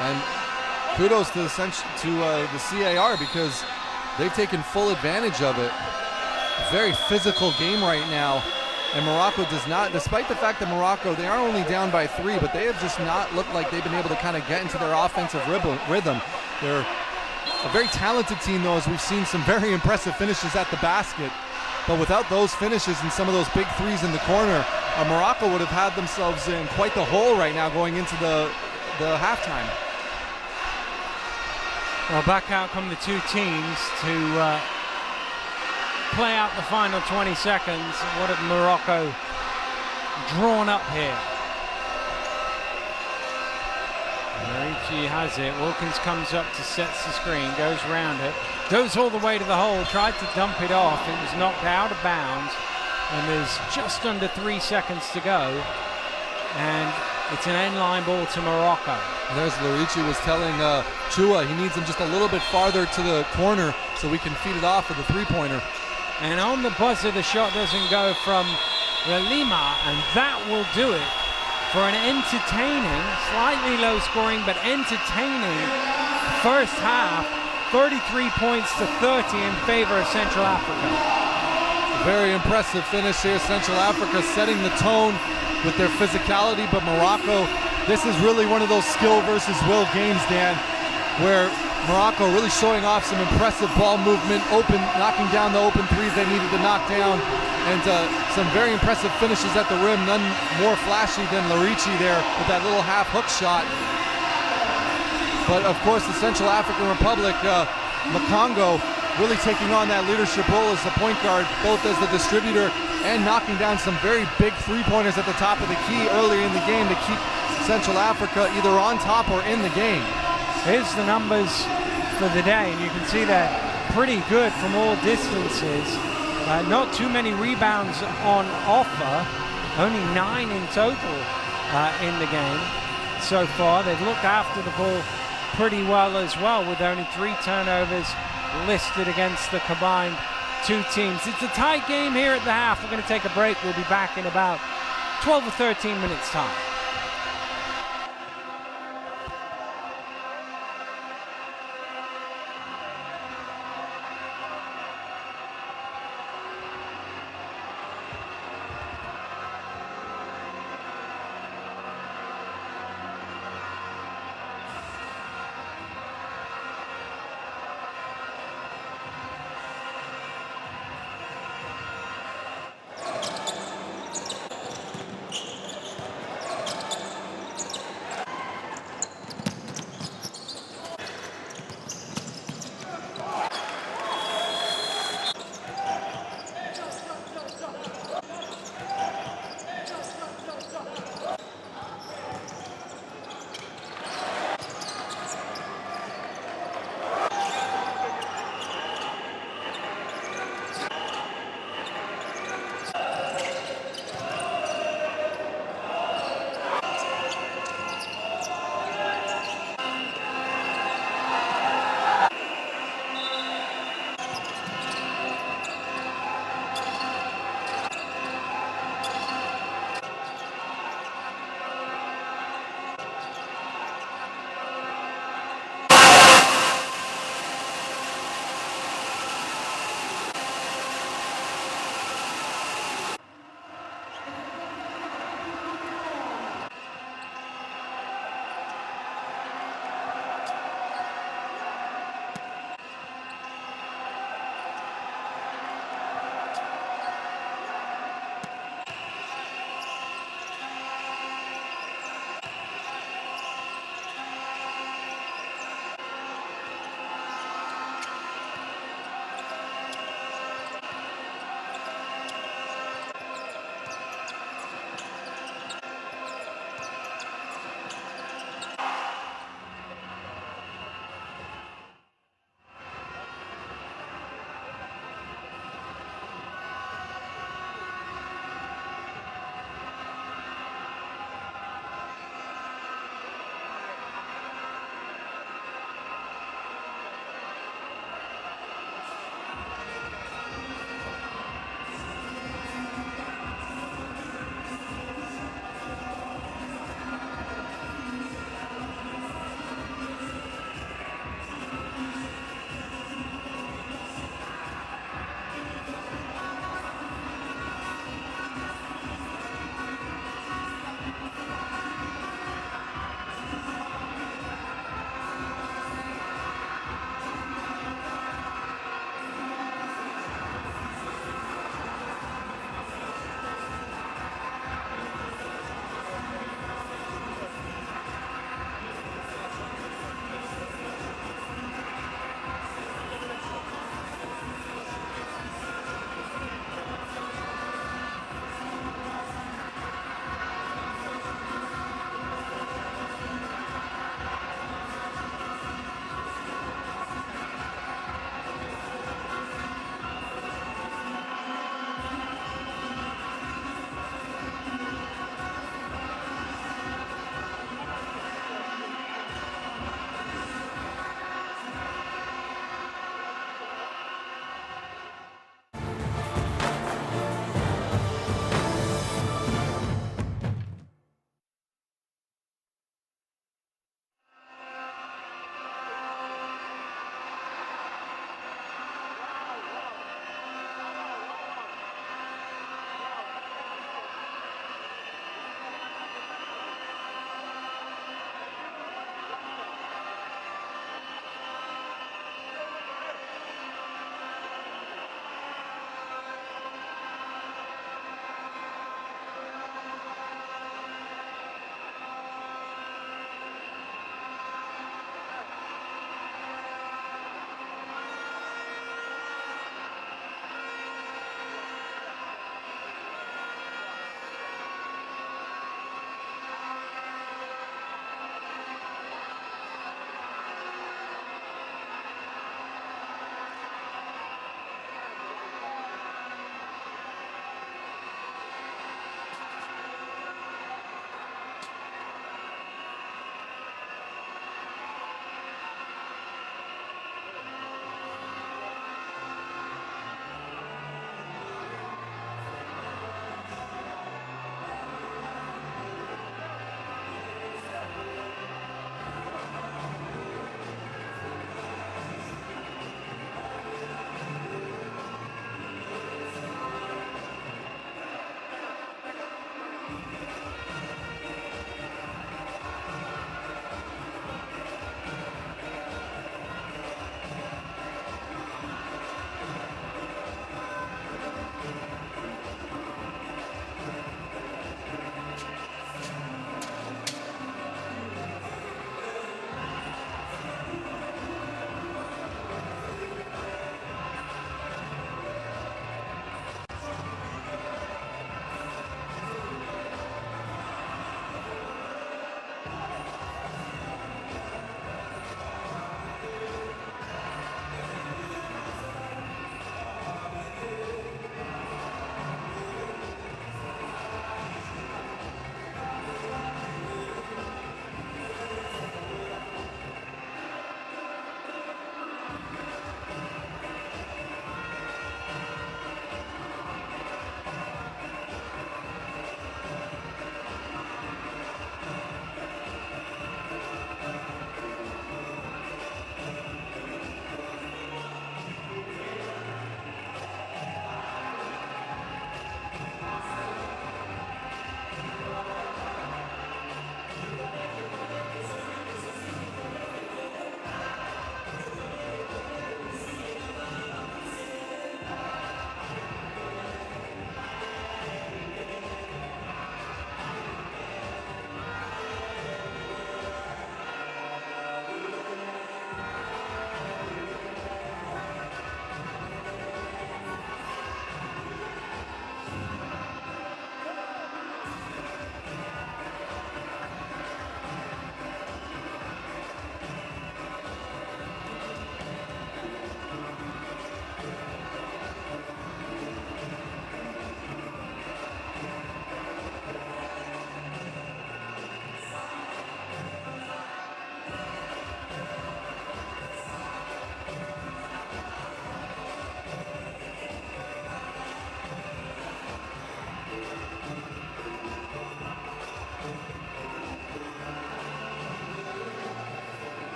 And kudos to the CAR because they've taken full advantage of it. Very physical game right now. And Morocco does not, despite the fact that Morocco, they are only down by 3, but they have just not looked like they've been able to kind of get into their offensive rhythm. They're a very talented team, though, as we've seen some very impressive finishes at the basket. But without those finishes and some of those big threes in the corner, Morocco would have had themselves in quite the hole right now going into the halftime. Well, back out come the two teams to play out the final 20 seconds. What have Morocco drawn up here? Marici has it. Wilkins comes up to sets the screen, goes around it, goes all the way to the hole, tried to dump it off. It was knocked out of bounds, and there's just under 3 seconds to go. And it's an end-line ball to Morocco. There's Larici was telling Chua he needs him just a little bit farther to the corner so we can feed it off with a three-pointer. And on the buzzer, the shot doesn't go from Lima, and that will do it for an entertaining, slightly low-scoring, but entertaining first half. 33 points to 30 in favor of Central Africa. Very impressive finish here. Central Africa setting the tone with their physicality, but Morocco, this is really one of those skill versus will games, Dan, where Morocco really showing off some impressive ball movement, knocking down the open threes they needed to knock down, and some very impressive finishes at the rim, none more flashy than Larici there with that little half hook shot. But of course the Central African Republic, Makongo, really taking on that leadership role as the point guard, both as the distributor and knocking down some very big three-pointers at the top of the key earlier in the game to keep Central Africa either on top or in the game. Here's the numbers for the day, and you can see they're pretty good from all distances. Not too many rebounds on offer, only 9 in total in the game so far. They've looked after the ball pretty well as well, with only 3 turnovers listed against the combined 2 teams. It's a tight game here at the half. We're going to take a break. We'll be back in about 12 or 13 minutes time.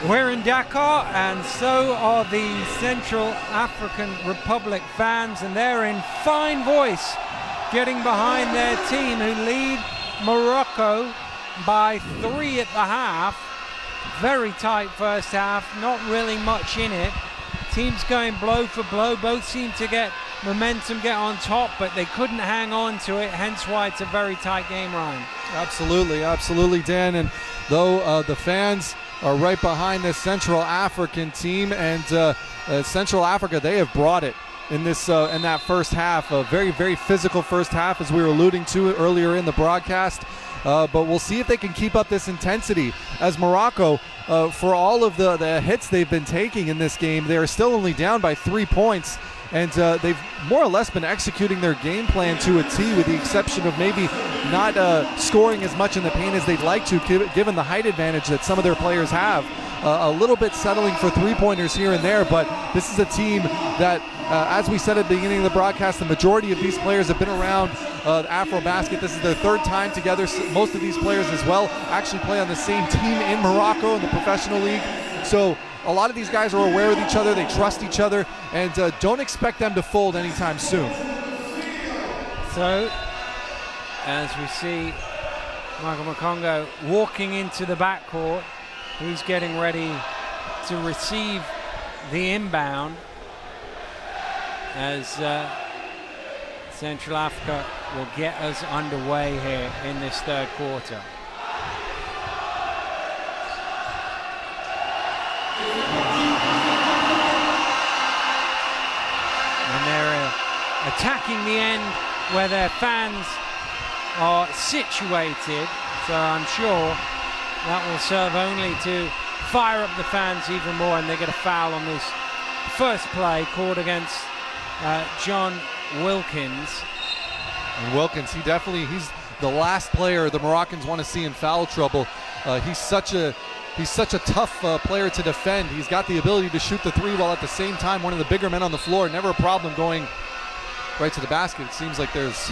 We're in Dakar, and so are the Central African Republic fans, and they're in fine voice getting behind their team, who lead Morocco by 3 at the half. Very tight first half, not really much in it. Teams going blow for blow, both seem to get momentum, get on top, but they couldn't hang on to it, hence why it's a very tight game, Ryan. Absolutely, absolutely, Dan. And though the fans are right behind this Central African team, and Central Africa, they have brought it in this in that first half. A very, very physical first half, as we were alluding to earlier in the broadcast. But we'll see if they can keep up this intensity, as Morocco, for all of the hits they've been taking in this game, they are still only down by 3 points. And they've more or less been executing their game plan to a T, with the exception of maybe not scoring as much in the paint as they'd like to, given the height advantage that some of their players have. A little bit settling for three-pointers here and there, but this is a team that, as we said at the beginning of the broadcast, the majority of these players have been around AfroBasket. This is their third time together. Most of these players as well actually play on the same team in Morocco in the professional league. So a lot of these guys are aware of each other, they trust each other, and don't expect them to fold anytime soon. So, as we see Michael Makongo walking into the backcourt, who's getting ready to receive the inbound, as Central Africa will get us underway here in this third quarter. And they're attacking the end where their fans are situated, so I'm sure that will serve only to fire up the fans even more, and they get a foul on this first play called against John Wilkins. And Wilkins, he's the last player the Moroccans want to see in foul trouble. He's such a tough player to defend. He's got the ability to shoot the three, while at the same time one of the bigger men on the floor. Never a problem going right to the basket. It seems like there's...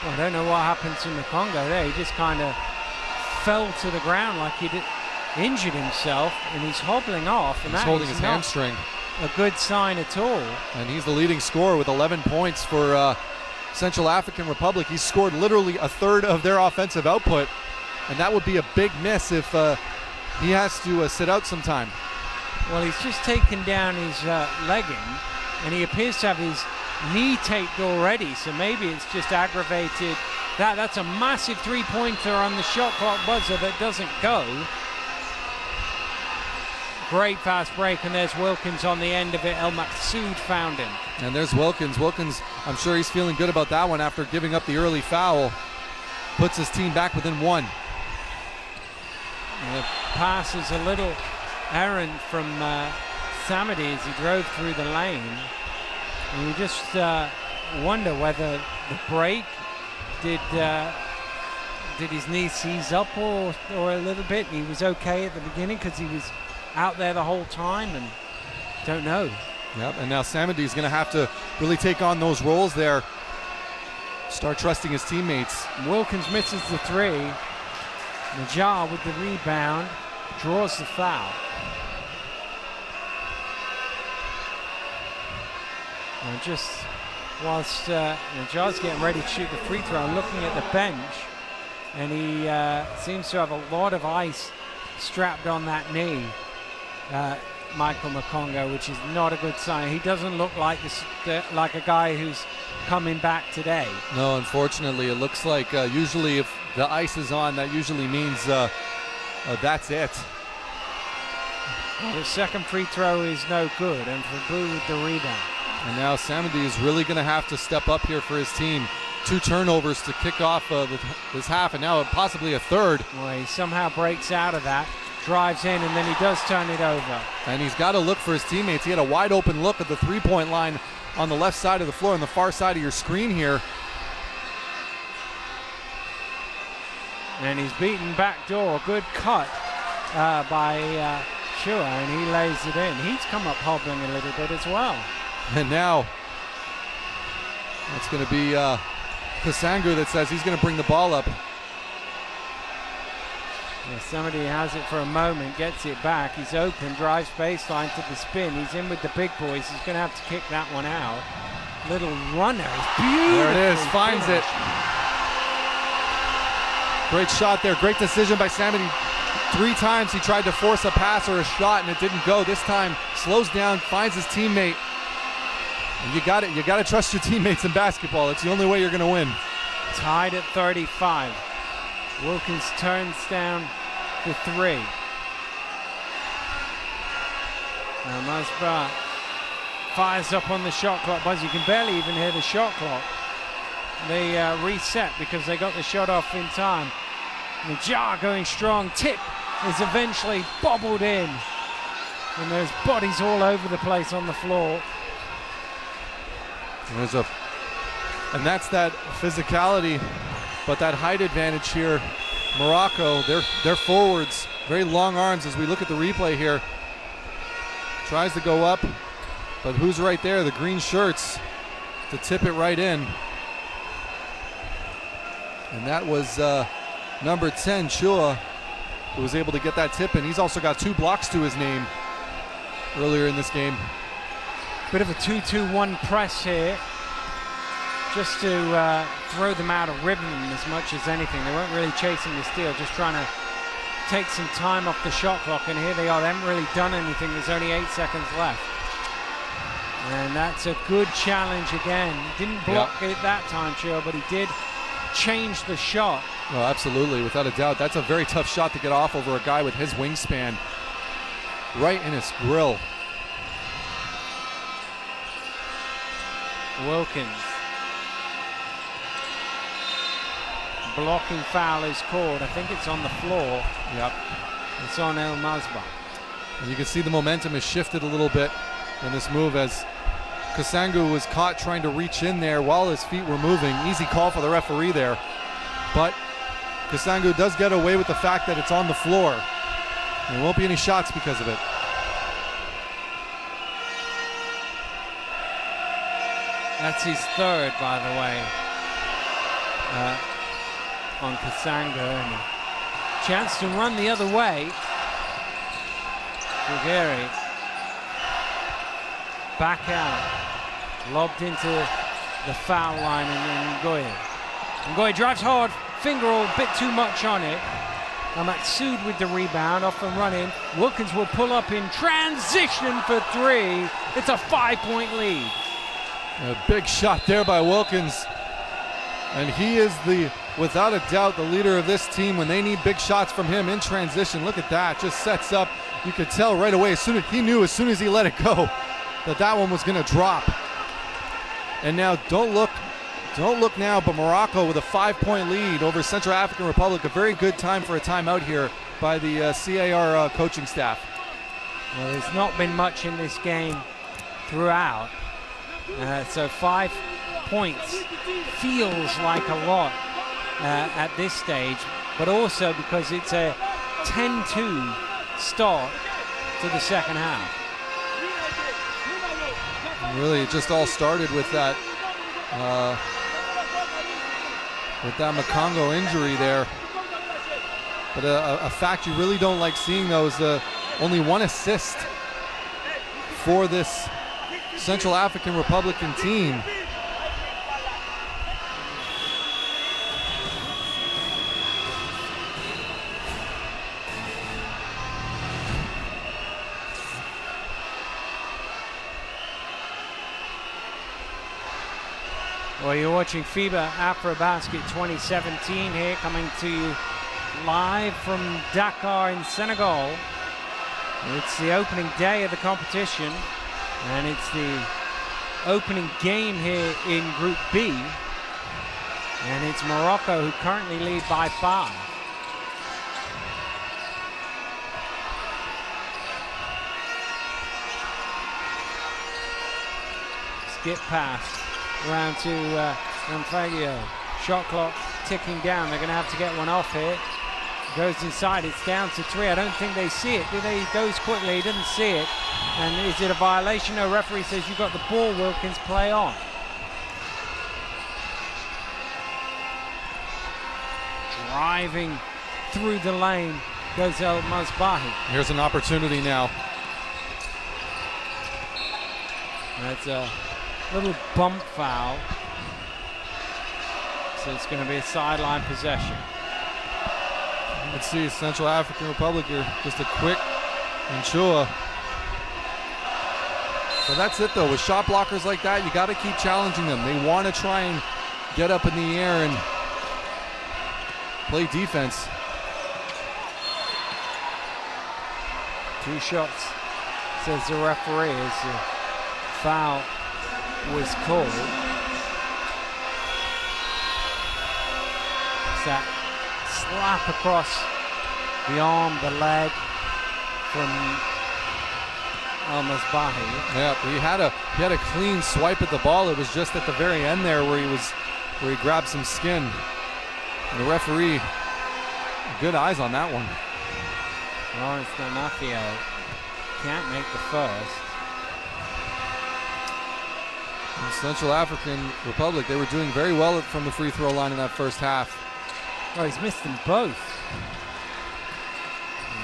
Well, I don't know what happened to Makongo there. He just kind of fell to the ground like he'd injured himself, and he's hobbling off. And he's holding his hamstring. A good sign at all. And he's the leading scorer with 11 points for Central African Republic. He's scored literally a third of their offensive output, and that would be a big miss if he has to sit out some time. Well, he's just taken down his legging, and he appears to have his knee taped already, so maybe it's just aggravated. That's a massive three-pointer on the shot clock buzzer that doesn't go. Great fast break, and there's Wilkins on the end of it. El Maqsood found him. And there's Wilkins. Wilkins, I'm sure he's feeling good about that one after giving up the early foul. Puts his team back within one. And the pass is a little errant from Samedi as he drove through the lane. And you just wonder whether the break did his knee seize up or a little bit. He was okay at the beginning because he was out there the whole time, and don't know. Yep, and now Samedi's going to have to really take on those roles there. Start trusting his teammates. Wilkins misses the three. Najjar with the rebound, draws the foul. And just whilst Najjar's getting ready to shoot the free throw, I'm looking at the bench, and he seems to have a lot of ice strapped on that knee, Michael Makongo, which is not a good sign. He doesn't look like like a guy who's coming back today. No, unfortunately, it looks like usually if the ice is on, that usually means that's it. Well, the second free throw is no good, and Fabu with the rebound. And now Samedi is really going to have to step up here for his team. 2 turnovers to kick off this half, and now possibly a third. Well, he somehow breaks out of that, drives in, and then he does turn it over. And he's got to look for his teammates. He had a wide open look at the three-point line on the left side of the floor, on the far side of your screen here. And he's beaten backdoor. Good cut by Shua, and he lays it in. He's come up hobbling a little bit as well. And now it's going to be Kasangu that says he's going to bring the ball up. Yeah, somebody has it for a moment, gets it back. He's open, drives baseline to the spin. He's in with the big boys. He's going to have to kick that one out. Little runner. Beautiful. There it is. Finds it. Great shot there. Great decision by Samity. 3 times he tried to force a pass or a shot and it didn't go. This time slows down, finds his teammate. And you got to trust your teammates in basketball. It's the only way you're going to win. Tied at 35. Wilkins turns down the 3. Now Masba fires up on the shot clock. Buzz, you can barely even hear the shot clock. They reset because they got the shot off in time. Najjar going strong. Tip is eventually bobbled in. And there's bodies all over the place on the floor. And that's that physicality, but that height advantage here. Morocco, their forwards, very long arms as we look at the replay here. Tries to go up, but who's right there? The green shirts to tip it right in. And that was number 10, Chua, who was able to get that tip in. He's also got 2 blocks to his name earlier in this game. Bit of a 2-2-1 press here, just to throw them out of rhythm as much as anything. They weren't really chasing the steal, just trying to take some time off the shot clock, and here they are. They haven't really done anything. There's only 8 seconds left. And that's a good challenge again. Didn't block it that time, Chio, but he did change the shot. Oh, absolutely, without a doubt. That's a very tough shot to get off over a guy with his wingspan. Right in his grill. Wilkins. Blocking foul is called. I think it's on the floor. Yep. It's on El Masba. And you can see the momentum has shifted a little bit in this move as Kasangu was caught trying to reach in there while his feet were moving. Easy call for the referee there. But Kasangu does get away with the fact that it's on the floor. There won't be any shots because of it. That's his 3rd, by the way, on Kasangu. And a chance to run the other way. Bulgari back out. Lobbed into the foul line, and Ngoye. Ngoye drives hard, finger a bit too much on it. Matsud with the rebound, off and running. Wilkins will pull up in transition for 3. It's a 5-point lead. A big shot there by Wilkins. And he is without a doubt, the leader of this team when they need big shots from him in transition. Look at that, just sets up. You could tell right away, as soon as he let it go, that one was gonna drop. And now don't look now, but Morocco with a 5-point lead over Central African Republic. A very good time for a timeout here by the CAR coaching staff. Well, there's not been much in this game throughout. So 5 points feels like a lot at this stage, but also because it's a 10-2 start to the second half. Really, it just all started with that Makongo injury there. But a fact you really don't like seeing, though, is only 1 assist for this Central African Republican team. Well, you're watching FIBA AfroBasket 2017 here, coming to you live from Dakar in Senegal. It's the opening day of the competition, and it's the opening game here in Group B. And it's Morocco who currently lead by 5. Skip pass around to Ramfagio. Shot clock ticking down. They're going to have to get one off here. Goes inside. It's down to 3. I don't think they see it. He goes quickly. He didn't see it. And is it a violation? No, referee says you've got the ball, Wilkins. Play on. Driving through the lane goes El Masbahi. Here's an opportunity now. That's a little bump foul. So it's going to be a sideline possession. Let's see, Central African Republic here. Just a quick Nchua. So that's it though. With shot blockers like that, you got to keep challenging them. They want to try and get up in the air and play defense. 2 shots, says the referee, as the foul was called. It's that slap across the arm, the leg from El Masbahi. Yeah, he had a clean swipe at the ball. It was just at the very end there where he grabbed some skin. And the referee, good eyes on that one. Lawrence Donafio can't make the first. And Central African Republic, they were doing very well from the free throw line in that first half. Oh, he's missed them both.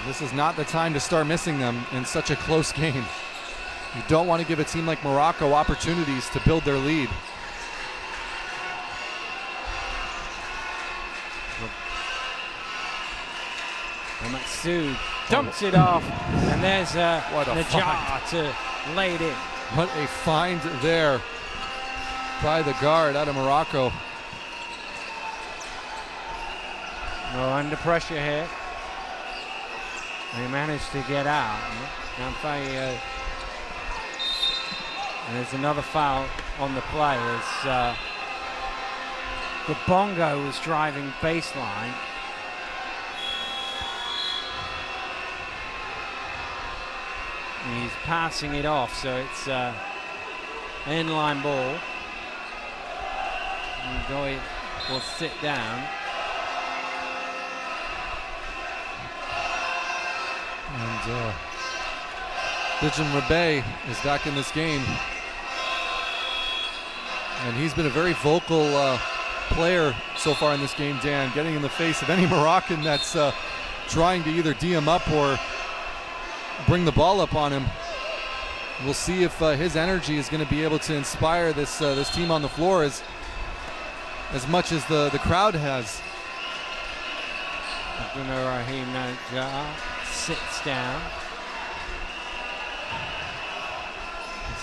This is not the time to start missing them in such a close game. You don't want to give a team like Morocco opportunities to build their lead. Matsu dumps it off, and there's Najjar to lay it in. What a find there by the guard out of Morocco. Well, under pressure here. They managed to get out. And there's another foul on the play as the Bongo was driving baseline. He's passing it off, so it's inline ball. And Goy will sit down. And Bijan Rabe is back in this game. And he's been a very vocal player so far in this game, Dan, getting in the face of any Moroccan that's trying to either D him up or bring the ball up on him. We'll see if his energy is going to be able to inspire this team on the floor as much as the crowd has. Rahim Najjar sits down.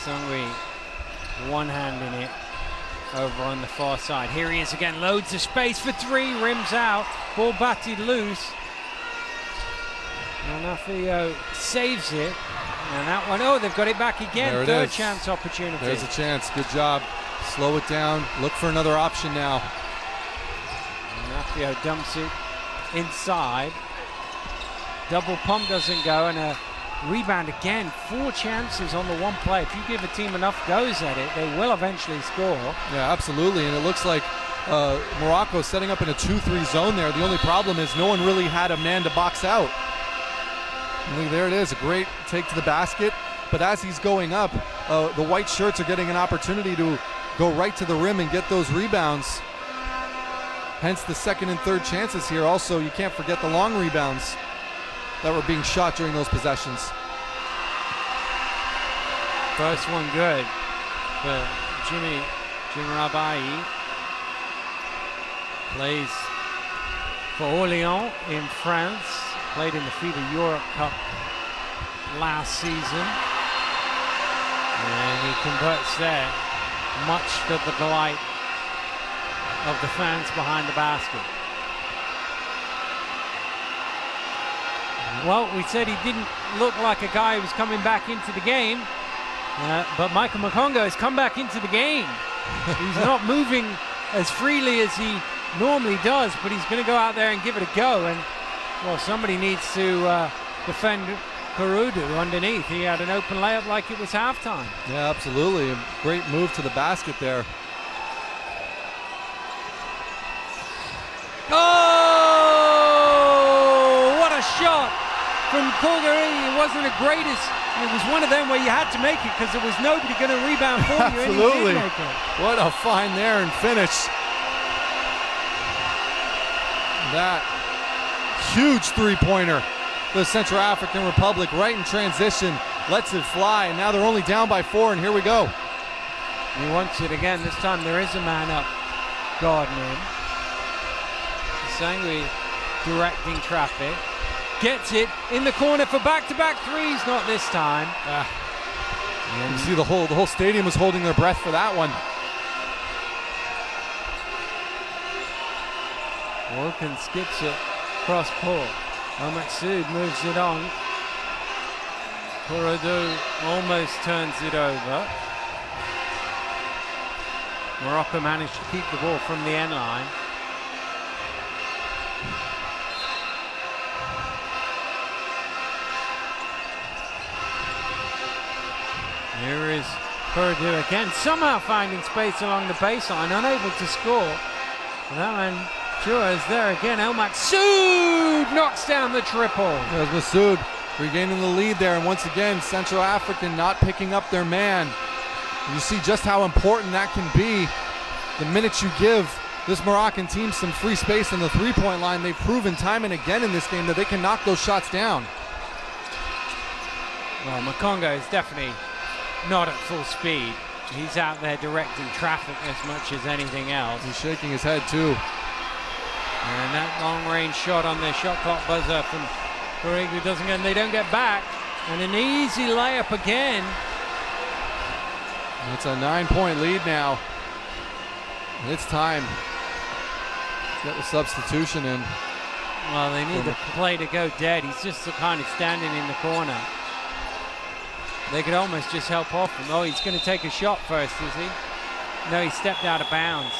Sangui one-handing it over on the far side. Here he is again, loads of space for 3, rims out, ball batted loose. Donafio saves it, and that one, oh, they've got it back again. Third chance opportunity. There's a chance, good job. Slow it down, look for another option now. Donafio dumps it inside. Double pump doesn't go, and a rebound again. 4 chances on the one play. If you give a team enough goes at it, they will eventually score. Yeah, absolutely, and it looks like Morocco setting up in a 2-3 zone there. The only problem is no one really had a man to box out. And there it is, a great take to the basket. But as he's going up, the white shirts are getting an opportunity to go right to the rim and get those rebounds. Hence the second and third chances here. Also, you can't forget the long rebounds that were being shot during those possessions. First one good for Jim Rabai. Plays for Orléans in France. Played in the FIBA Europe Cup last season. And he converts there, much to the delight of the fans behind the basket. Well, we said he didn't look like a guy who was coming back into the game, but Michael Makongo has come back into the game. He's not moving as freely as he normally does, but he's going to go out there and give it a go. And, well, somebody needs to defend Kurudu underneath. He had an open layup like it was halftime. Yeah, absolutely. A great move to the basket there. Oh, what a shot from Calgary. It wasn't the greatest. It was one of them where you had to make it because there was nobody going to rebound for you. Absolutely. And he did make it. What a find there and finish. That huge three-pointer the Central African Republic right in transition. Lets it fly, and now they're only down by 4, and here we go. He wants it again. This time there is a man up guarding him. Sangui directing traffic. Gets it in the corner for back-to-back threes. Not this time. You see the whole stadium was holding their breath for that one. Wilkins skips it cross court. Al-Maqsood moves it on. Korodu almost turns it over. Morocco managed to keep the ball from the end line. Here is Korodu again, somehow finding space along the baseline, unable to score. That man, Chua is there again. Al-Maqsood knocks down the triple. There's Maqsood regaining the lead there, and once again, Central African not picking up their man. You see just how important that can be. The minute you give this Moroccan team some free space in the three-point line, they've proven time and again in this game that they can knock those shots down. Well, Makonga is definitely not at full speed. He's out there directing traffic as much as anything else. He's shaking his head too. And that long-range shot on their shot clock buzzer from Korodu doesn't get, and they don't get back. And an easy layup again. It's a 9-point lead now. And it's time to get the substitution in. Well, they need the play to go dead. He's just kind of standing in the corner. They could almost just help off him. Oh, he's going to take a shot first, is he? No, he stepped out of bounds.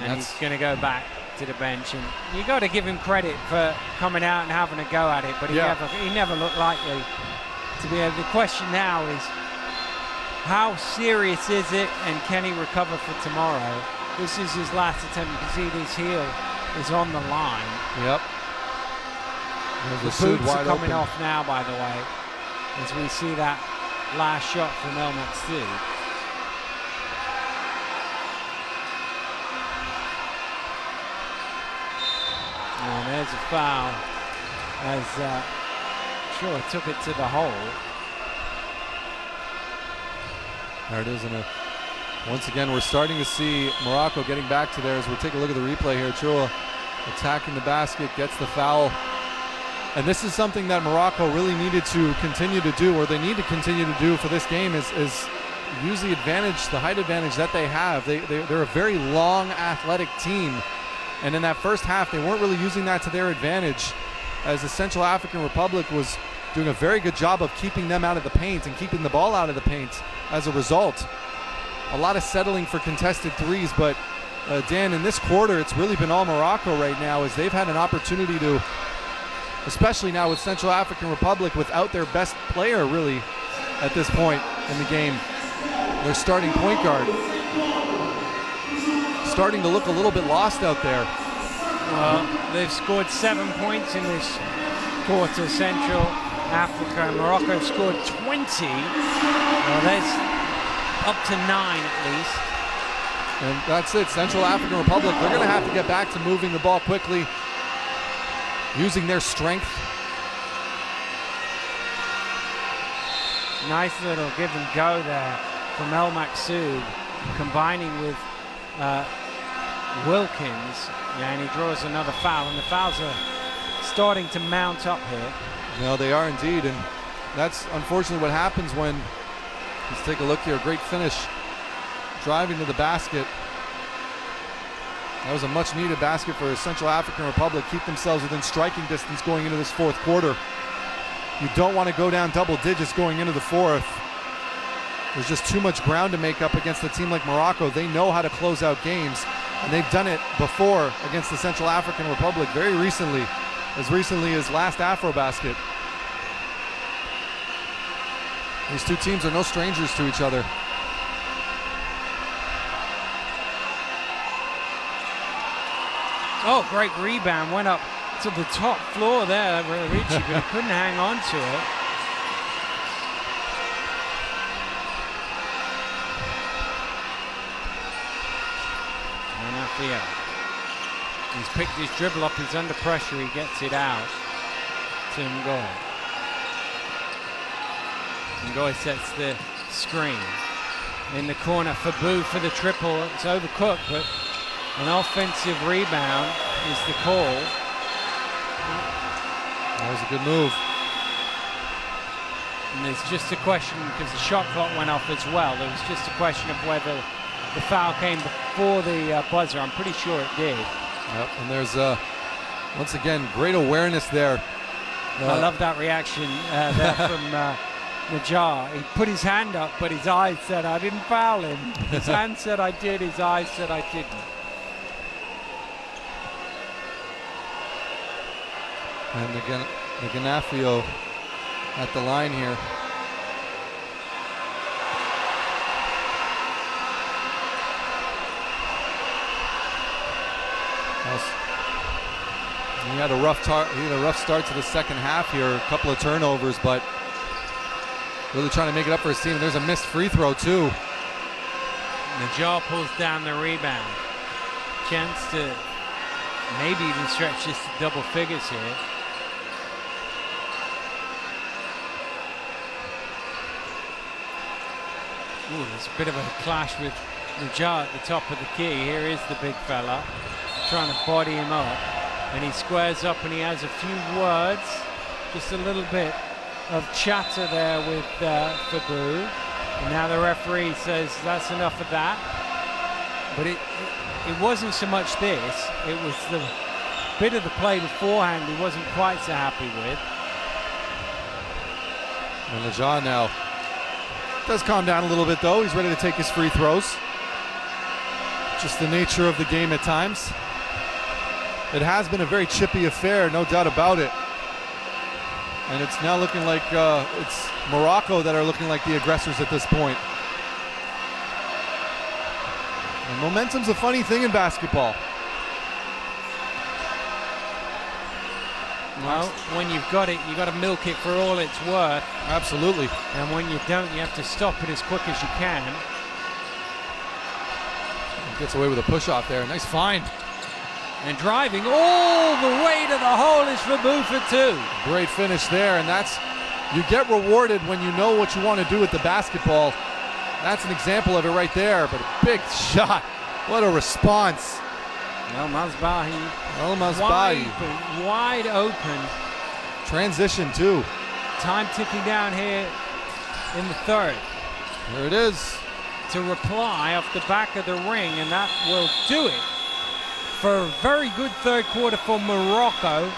And he's going to go back to the bench. And you got to give him credit for coming out and having a go at it, but he never looked likely to be able. The question now is, how serious is it, and can he recover for tomorrow? This is his last attempt. You can see his heel is on the line. Yep. The boots are coming off now, by the way, as we see that last shot from Al-Maqsood. And there's a foul as Chua took it to the hole. There it is. Once again, we're starting to see Morocco getting back to theirs. We'll take a look at the replay here. Chua attacking the basket, gets the foul. And this is something that Morocco really needed to continue to do, or they need to continue to do for this game, is use the advantage, the height advantage that they have. They're a very long, athletic team. And in that first half, they weren't really using that to their advantage, as the Central African Republic was doing a very good job of keeping them out of the paint and keeping the ball out of the paint as a result. A lot of settling for contested threes, but Dan, in this quarter, it's really been all Morocco right now, as they've had an opportunity to, especially now with Central African Republic without their best player really at this point in the game, their starting point guard, starting to look a little bit lost out there. Well, they've scored 7 points in this quarter, Central Africa, and Morocco have scored 20. Well, there's up to 9 at least. And that's it. Central African Republic, they're going to have to get back to moving the ball quickly, using their strength. Nice little give and go there from Al-Maqsood, combining with Wilkins. Yeah, and he draws another foul, and the fouls are starting to mount up here. No, they are indeed, and that's unfortunately what happens when, let's take a look here, great finish, driving to the basket. That was a much needed basket for Central African Republic, keep themselves within striking distance going into this fourth quarter. You don't want to go down double digits going into the fourth. There's just too much ground to make up against a team like Morocco. They know how to close out games, and they've done it before against the Central African Republic very recently as last AfroBasket. These two teams are no strangers to each other. Oh, great rebound, went up to the top floor there, Ricci, but he couldn't hang on to it. And He's picked his dribble up, he's under pressure, he gets it out to Ngoy. Ngoy sets the screen. In the corner, Fabu for the triple. It's overcooked, but an offensive rebound is the call. That was a good move. And it's just a question, because the shot clock went off as well, there was just a question of whether the foul came before the buzzer. I'm pretty sure it did. Yep, and there's, once again, great awareness there. I love that reaction there from Najjar. He put his hand up, but his eyes said, I didn't foul him. His hand said I did, his eyes said I didn't. And again, the Ganafio at the line here. He had a rough start to the second half here, a couple of turnovers, but really trying to make it up for his team. And there's a missed free throw too. Najjar pulls down the rebound. Chance to maybe even stretch this to double figures here. Ooh, there's a bit of a clash with Najjar at the top of the key. Here is the big fella trying to body him up, and he squares up and he has a few words, just a little bit of chatter there with Fabu. And now the referee says that's enough of that. But it wasn't so much this, it was the bit of the play beforehand he wasn't quite so happy with. And Najjar now does calm down a little bit though. He's ready to take his free throws. Just the nature of the game at times. It has been a very chippy affair, no doubt about it. And it's now looking like it's Morocco that are looking like the aggressors at this point. And momentum's a funny thing in basketball. Well, when you've got it, you've got to milk it for all it's worth. Absolutely. And when you don't, you have to stop it as quick as you can. Gets away with a push-off there. Nice find. And driving all the way to the hole is Fabu for two. Great finish there, and that's, you get rewarded when you know what you want to do with the basketball. That's an example of it right there, but a big shot. What a response. El Masbahi. Wide open. Transition too. Time ticking down here in the third. There it is. To reply off the back of the ring, and that will do it for a very good third quarter for Morocco.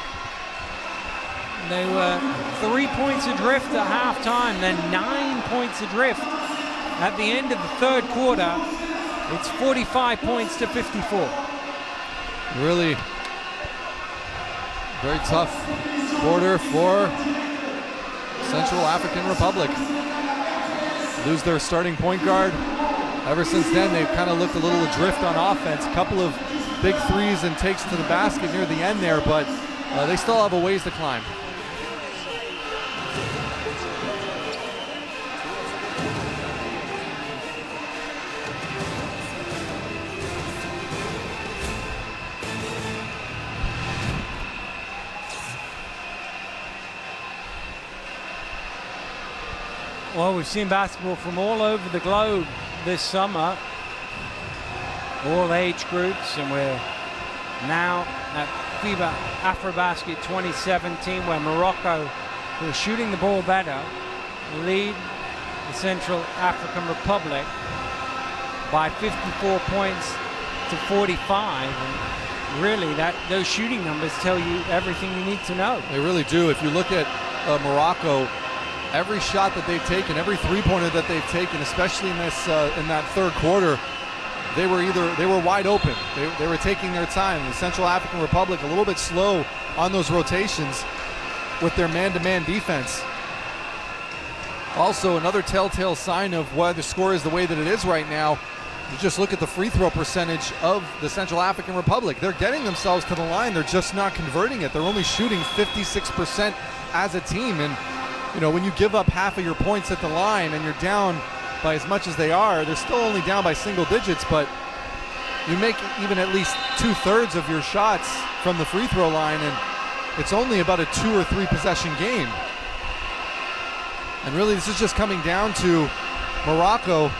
They were 3 points adrift at halftime, then 9 points adrift at the end of the third quarter. It's 45 points to 54. Really very tough quarter for Central African Republic. Lose their starting point guard. Ever since then, they've kind of looked a little adrift on offense. A couple of big threes and takes to the basket near the end there, but they still have a ways to climb. Well, we've seen basketball from all over the globe this summer, all age groups, and we're now at FIBA AfroBasket 2017, where Morocco, who are shooting the ball better, lead the Central African Republic by 54 points to 45. And really, those shooting numbers tell you everything you need to know. They really do. If you look at Morocco, every shot that they've taken, every three-pointer that they've taken, especially in this in that third quarter, they were wide open. They were taking their time. The Central African Republic a little bit slow on those rotations with their man-to-man defense. Also, another telltale sign of why the score is the way that it is right now, you just look at the free throw percentage of the Central African Republic. They're getting themselves to the line. They're just not converting it. They're only shooting 56% as a team. And you know, when you give up half of your points at the line and you're down by as much as they are, they're still only down by single digits, but you make even at least 2/3 of your shots from the free throw line, and it's only about a 2 or 3 possession game. And really, this is just coming down to Morocco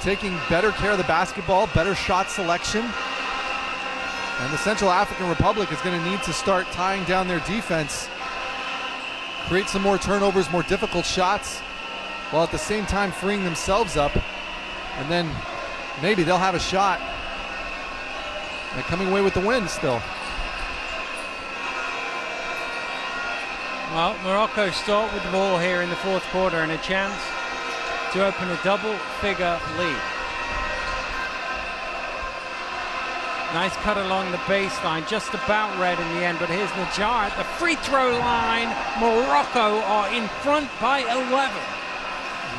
taking better care of the basketball, better shot selection. And the Central African Republic is going to need to start tying down their defense, create some more turnovers, more difficult shots, while at the same time freeing themselves up. And then maybe they'll have a shot at coming away with the win still. Well, Morocco start with the ball here in the fourth quarter and a chance to open a double-figure lead. Nice cut along the baseline, just about red in the end, but here's Najjar at the free throw line. Morocco are in front by 11.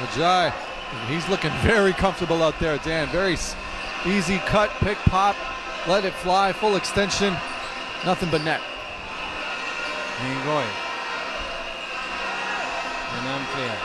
Najjar, he's looking very comfortable out there, Dan. Very easy cut, pick, pop, let it fly, full extension, nothing but net. Ngoy. And unclear.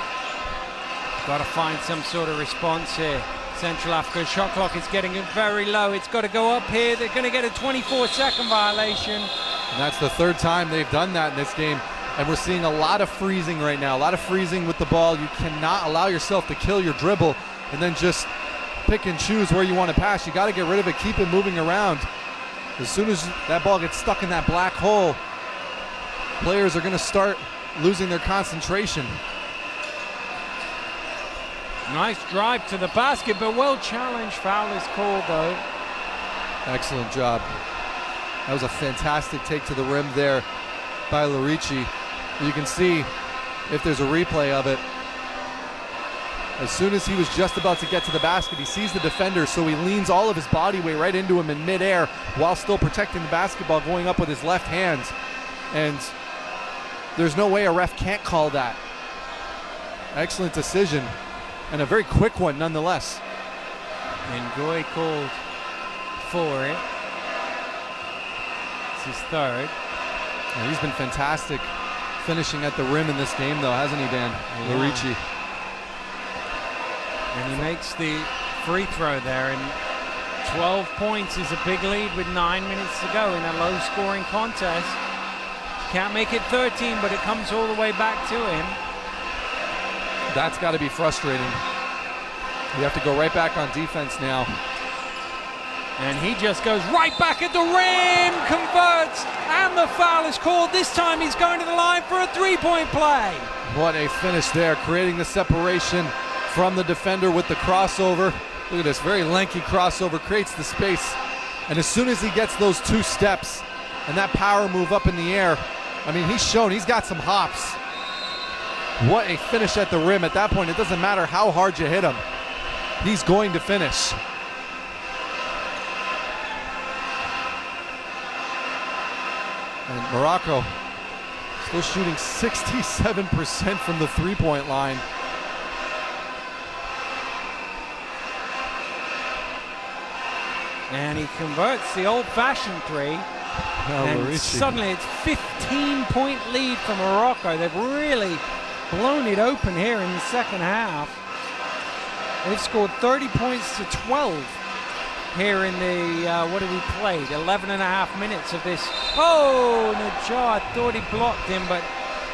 Got to find some sort of response here. Central Africa's shot clock is getting very low. It's got to go up here. They're going to get a 24-second violation. And that's the third time they've done that in this game. And we're seeing a lot of freezing right now, a lot of freezing with the ball. You cannot allow yourself to kill your dribble and then just pick and choose where you want to pass. You got to get rid of it, keep it moving around. As soon as that ball gets stuck in that black hole, players are going to start losing their concentration. Nice drive to the basket, but well challenged. Foul is called, though. Excellent job. That was a fantastic take to the rim there by Larici. You can see, if there's a replay of it, as soon as he was just about to get to the basket, he sees the defender, so he leans all of his body weight right into him in midair while still protecting the basketball, going up with his left hand. And there's no way a ref can't call that. Excellent decision, and a very quick one nonetheless. Ngoy called for it. It's his third. Yeah, he's been fantastic finishing at the rim in this game, though, hasn't he, Dan? Yeah. Larici. And he makes the free throw there, and 12 points is a big lead with 9 minutes to go in a low-scoring contest. Can't make it 13, but it comes all the way back to him. That's got to be frustrating. You have to go right back on defense now. And he just goes right back at the rim, converts, and the foul is called. This time he's going to the line for a three-point play. What a finish there, creating the separation from the defender with the crossover. Look at this, very lanky crossover, creates the space. And as soon as he gets those 2 steps and that power move up in the air, I mean, he's shown he's got some hops. What a finish at the rim. At that point, it doesn't matter how hard you hit him. He's going to finish. And Morocco still shooting 67% from the three-point line. And he converts the old-fashioned three. And Larici. suddenly it's 15-point lead for Morocco. They've really blown it open here in the second half. They've scored 30 points to 12 here in the, what have we played? 11 and a half minutes of this. Oh, Najjar thought he blocked him, but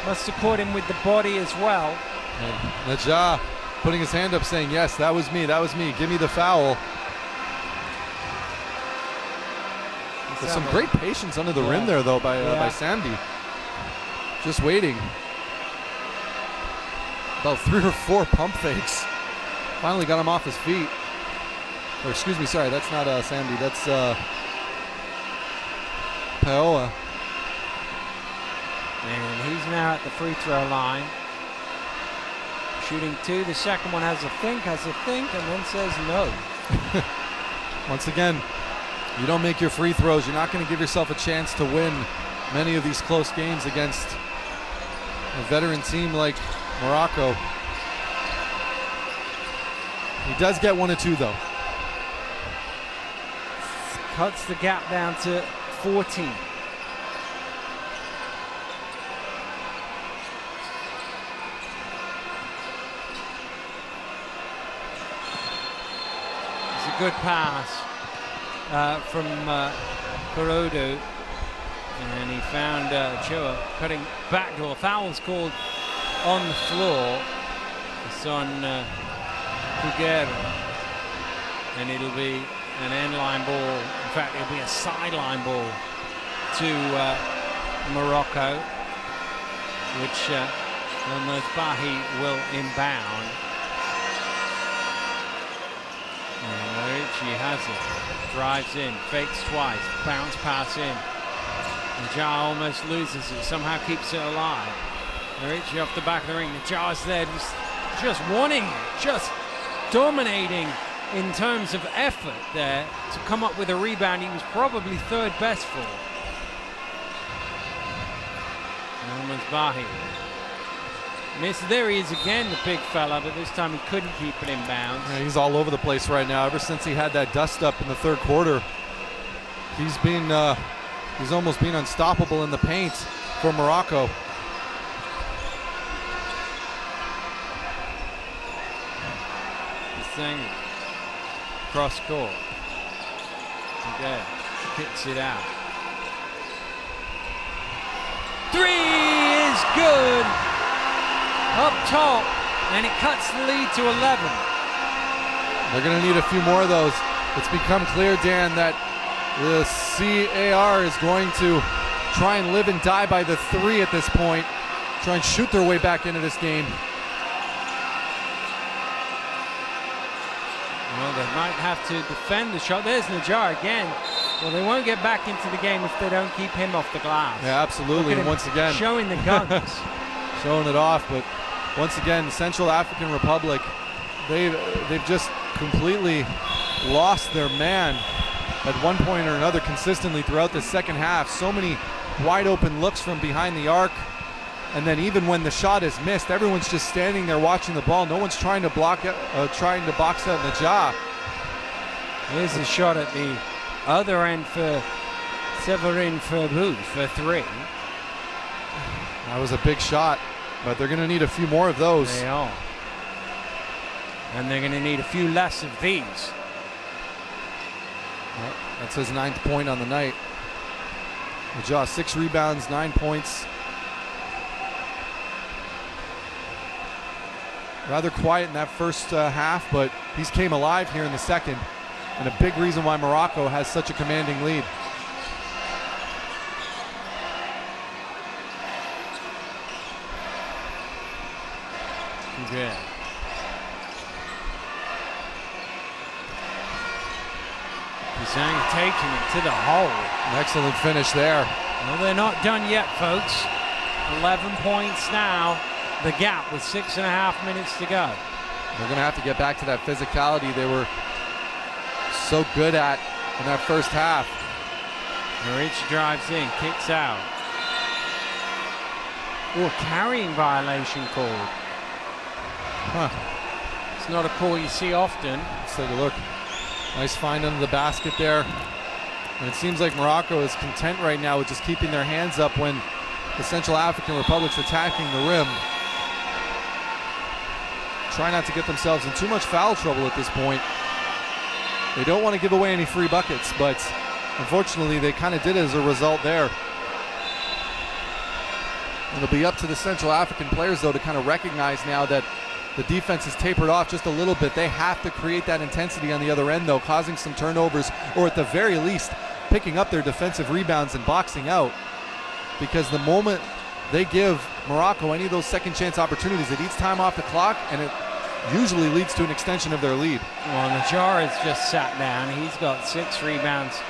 must have caught him with the body as well. And Najjar putting his hand up saying, yes, that was me, give me the foul. There's some great patience under the rim there, though, by Samdi. Just waiting. About 3 or 4 pump fakes. Finally got him off his feet. Or excuse me, sorry, that's not Samdi. That's Paoa. And he's now at the free throw line. Shooting 2. The second one has a think, and then says no. Once again, you don't make your free throws, you're not going to give yourself a chance to win many of these close games against a veteran team like Morocco. He does get 1 or 2, though. Cuts the gap down to 14. It's a good pass. from Kurodu, and he found Chua cutting backdoor. Foul's called on the floor. It's on Kugera, and it'll be an end-line ball. In fact, it'll be a sideline ball to Morocco, which Al-Mozbahi will inbound. And Richie has it, drives in, fakes twice, bounce pass in. Najjar almost loses it, somehow keeps it alive. Richie off the back of the ring, Najjar's there, just wanting it, just dominating in terms of effort there to come up with a rebound he was probably third best for. Al-Mozbahi. There he is again, the big fella, but this time he couldn't keep it in bounds. Yeah, he's all over the place right now. Ever since he had that dust up in the third quarter, he's almost been unstoppable in the paint for Morocco. Thing cross court. Okay, kicks it out. Three is good. Up top, and it cuts the lead to 11. They're going to need a few more of those. It's become clear, Dan, that the CAR is going to try and live and die by the three at this point, try and shoot their way back into this game. Well, they might have to defend the shot. There's Najjar again. Well, they won't get back into the game if they don't keep him off the glass. Yeah, absolutely. And once again, showing the guns. Showing it off, but once again, Central African Republic, they've just completely lost their man at one point or another consistently throughout the second half. So many wide open looks from behind the arc, and then even when the shot is missed, everyone's just standing there watching the ball. No one's trying to block it, trying to box out Najjar. Here's a shot at the other end for Severin Ferbu for three. That was a big shot, but they're going to need a few more of those. They are. And they're going to need a few less of these. Well, that's his 9th point on the night. Najjar, 6 rebounds, 9 points. Rather quiet in that first half, but he's came alive here in the second, and a big reason why Morocco has such a commanding lead. Yeah. Kazang taking it to the hole. An excellent finish there. Well, they're not done yet, folks. 11 points now. The gap with 6.5 minutes to go. They're going to have to get back to that physicality they were so good at in that first half. Rich drives in, kicks out. Oh, carrying violation called. Huh. It's not a call you see often. Let's take a look. Nice find under the basket there. And it seems like Morocco is content right now with just keeping their hands up when the Central African Republic's attacking the rim. Try not to get themselves in too much foul trouble at this point. They don't want to give away any free buckets, but unfortunately they kind of did as a result there. It'll be up to the Central African players, though, to kind of recognize now that the defense has tapered off just a little bit. They have to create that intensity on the other end, though, causing some turnovers, or at the very least, picking up their defensive rebounds and boxing out. Because the moment they give Morocco any of those second chance opportunities, it eats time off the clock, and it usually leads to an extension of their lead. Well, Najjar has just sat down. He's got 6 rebounds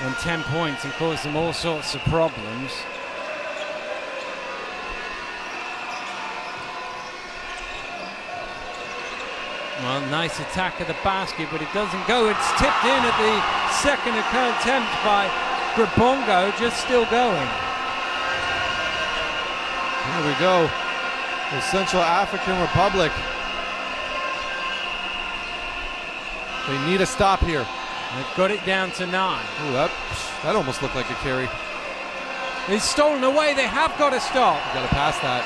and 10 points and caused them all sorts of problems. Well, nice attack at the basket, but it doesn't go. It's tipped in at the second attempt by Grabongo, just still going. Here we go. The Central African Republic. They need a stop here. They've got it down to 9. Ooh, that almost looked like a carry. It's stolen away. They have got to stop. Got to pass that.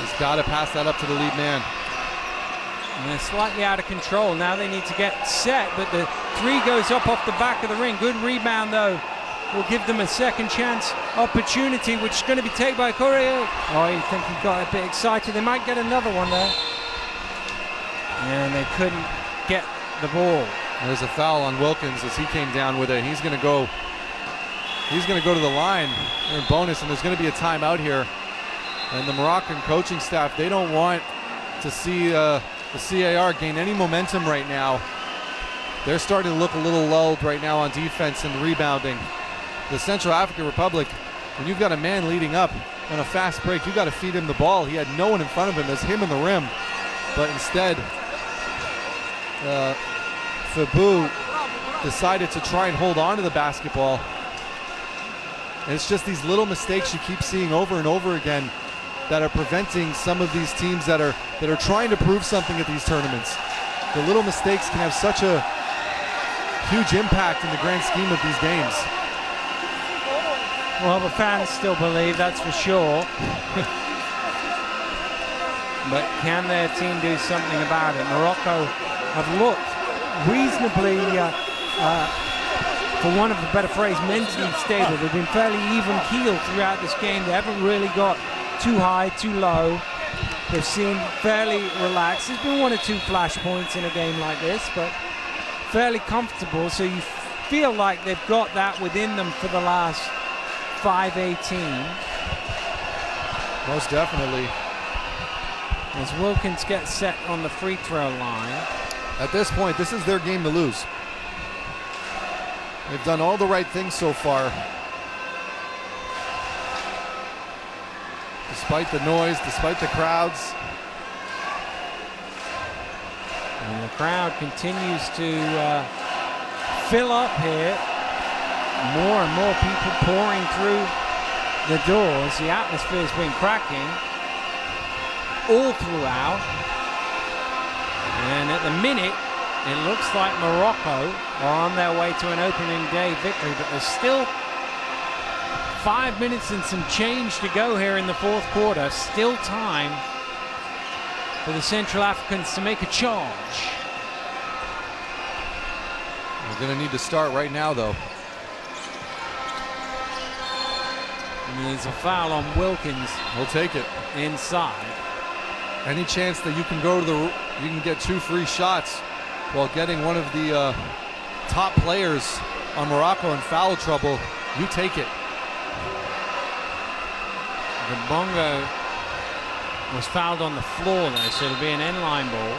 He's got to pass that up to the lead man. And they're slightly out of control. Now they need to get set, but the Three goes up off the back of the ring. Good rebound, though. Will give them a second chance opportunity, which is going to be taken by Correa. Oh, you think he got a bit excited. They might get another one there. And they couldn't get the ball. There's a foul on Wilkins as he came down with it. He's going to go to the line in bonus, and there's going to be a timeout here. And the Moroccan coaching staff, they don't want to see the CAR gain any momentum right now. They're starting to look a little lulled right now on defense and rebounding. The Central African Republic, when you've got a man leading up on a fast break, you've got to feed him the ball. He had no one in front of him. There's him in the rim. But instead, FIBA decided to try and hold on to the basketball. And it's just these little mistakes you keep seeing over and over again that are preventing some of these teams that are trying to prove something at these tournaments. The little mistakes can have such a huge impact in the grand scheme of these games. Well, the fans still believe, that's for sure. But can their team do something about it? Morocco have looked reasonably, for want of a better phrase, mentally stable. They've been fairly even-keeled throughout this game. They haven't really got too high, too low. They've seemed fairly relaxed. There's been one or two flashpoints in a game like this, but fairly comfortable. So you feel like they've got that within them for the last 5-18. Most definitely. As Wilkins gets set on the free throw line. At this point, this is their game to lose. They've done all the right things so far. Despite the noise, despite the crowds. And the crowd continues to fill up here. More and more people pouring through the doors. The atmosphere's been cracking all throughout. And at the minute, it looks like Morocco are on their way to an opening day victory, but there's still 5 minutes and some change to go here in the fourth quarter. Still time for the Central Africans to make a charge. They're going to need to start right now, though. And there's a foul on Wilkins. We'll take it. Inside. Any chance that you can go to you can get 2 free shots while getting one of the top players on Morocco in foul trouble, you take it. The Bongo was fouled on the floor there, so it'll be an end-line ball.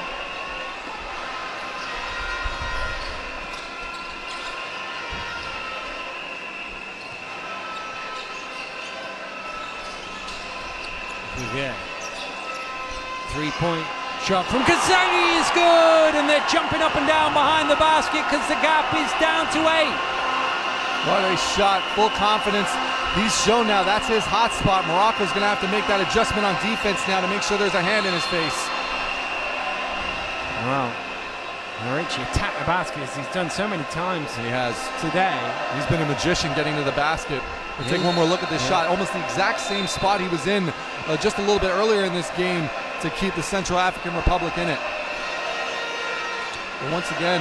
Yeah. 3-point shot from Kasangi is good, and they're jumping up and down behind the basket because the gap is down to 8. What a shot, full confidence. He's shown now that's his hot spot. Morocco's going to have to make that adjustment on defense now to make sure there's a hand in his face. Well, Richie attacked the basket as he's done so many times. He has. Today. He's been a magician getting to the basket. We'll take one more look at this shot. Almost the exact same spot he was in just a little bit earlier in this game to keep the Central African Republic in it. But once again,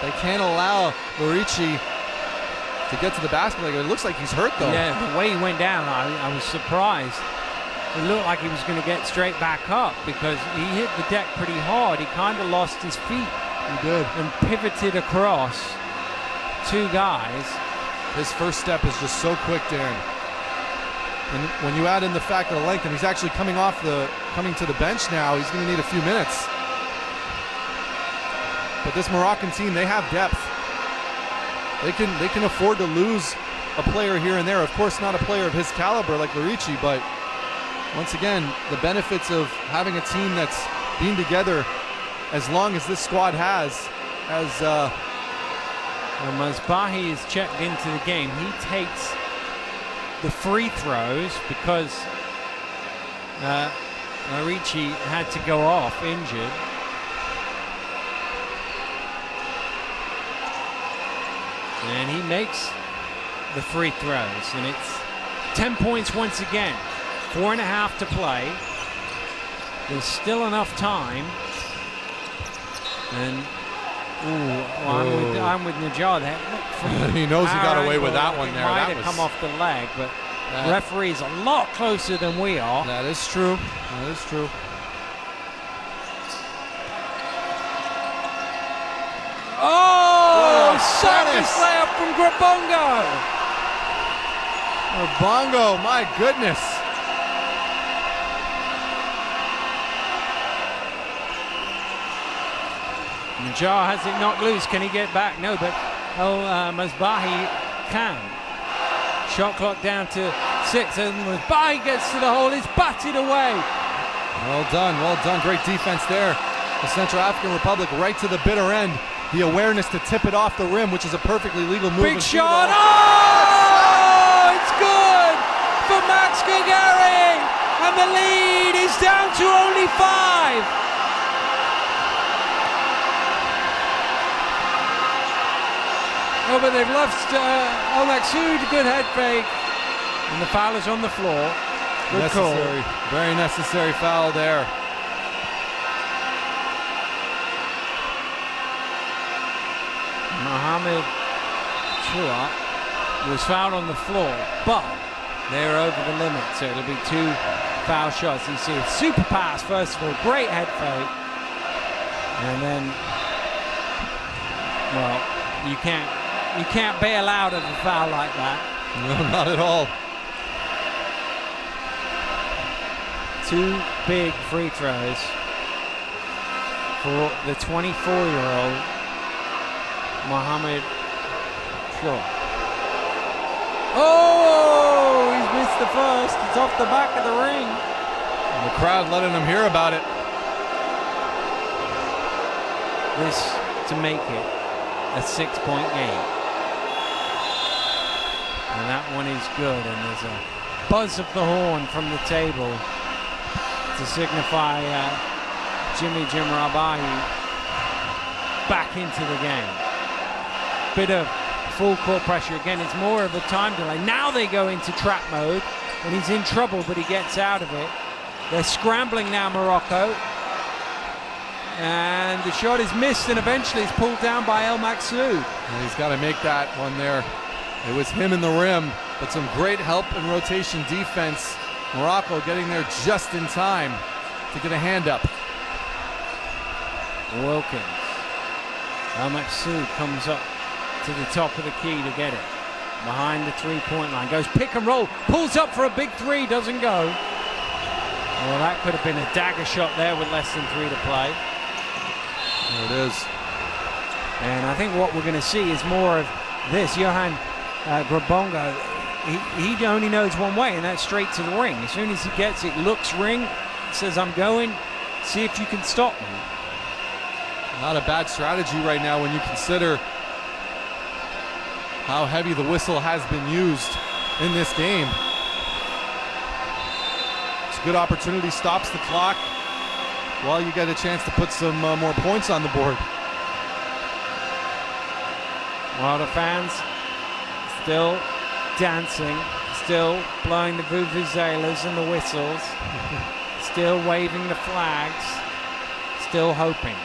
they can't allow Lorici to get to the basket. It looks like he's hurt, though. Yeah, the way he went down, I was surprised. It looked like he was going to get straight back up because he hit the deck pretty hard. He kind of lost his feet. He did. And pivoted across 2 guys. His first step is just so quick, Darren. And when you add in the fact of the length, and he's actually coming to the bench now, he's going to need a few minutes. But this Moroccan team, they have depth. They can afford to lose a player here and there. Of course, not a player of his caliber like Lorici, but once again, the benefits of having a team that's being together as long as this squad has, as Masbahi is checked into the game. He takes the free throws because Lorici had to go off injured. And he makes the free throws, and it's 10 points once again. 4.5 to play. There's still enough time. And Well, I'm with Najjar there. He knows he got away with that one there. Might That have come off the leg, but that, referee's a lot closer than we are. That is true. That is true. Oh, circus layup from Grabongo. Grabongo, my goodness. Najjar has it knocked loose. Can he get back? No, but Masbahi can. Shot clock down to 6. And Masbahi gets to the hole. It's batted away. Well done, well done. Great defense there. The Central African Republic right to the bitter end. The awareness to tip it off the rim, which is a perfectly legal move. Big shot. Oh, it's good for Max Gagari. And the lead is down to only 5. Oh, but they've lost El Maksoud, good head fake. And the foul is on the floor. Good necessary, call. Very necessary foul there. Mohamed Chua was fouled on the floor, but they're over the limit, so it'll be 2 foul shots. You see a super pass, first of all, great head fake. And then, well, you can't bail out of a foul like that. No, not at all. 2 big free throws for the 24-year-old Mohamed Chua. Oh, he's missed the first. It's off the back of the ring. And the crowd letting him hear about it. This to make it a 6-point game. And that one is good, and there's a buzz of the horn from the table to signify Jim Rabahi back into the game. Bit of full court pressure again. It's more of a time delay. Now they go into trap mode, and he's in trouble, but he gets out of it. They're scrambling now, Morocco. And the shot is missed, and eventually it's pulled down by El Maksoud. And he's got to make that one there. It was him in the rim, but some great help and rotation defense. Morocco getting there just in time to get a hand up. Wilkins. El Maksoud comes up to the top of the key to get it. Behind the 3-point line. Goes pick and roll. Pulls up for a big 3. Doesn't go. Well, that could have been a dagger shot there with less than 3 to play. There it is. And I think what we're going to see is more of this. Johan Grabongo, he only knows one way, and that's straight to the ring. As soon as he gets it, looks ring, says, I'm going, see if you can stop me. Not a bad strategy right now when you consider how heavy the whistle has been used in this game. It's a good opportunity, stops the clock while you get a chance to put some more points on the board. Well, the fans still dancing, still blowing the vuvuzelas and the whistles, still waving the flags, still hoping.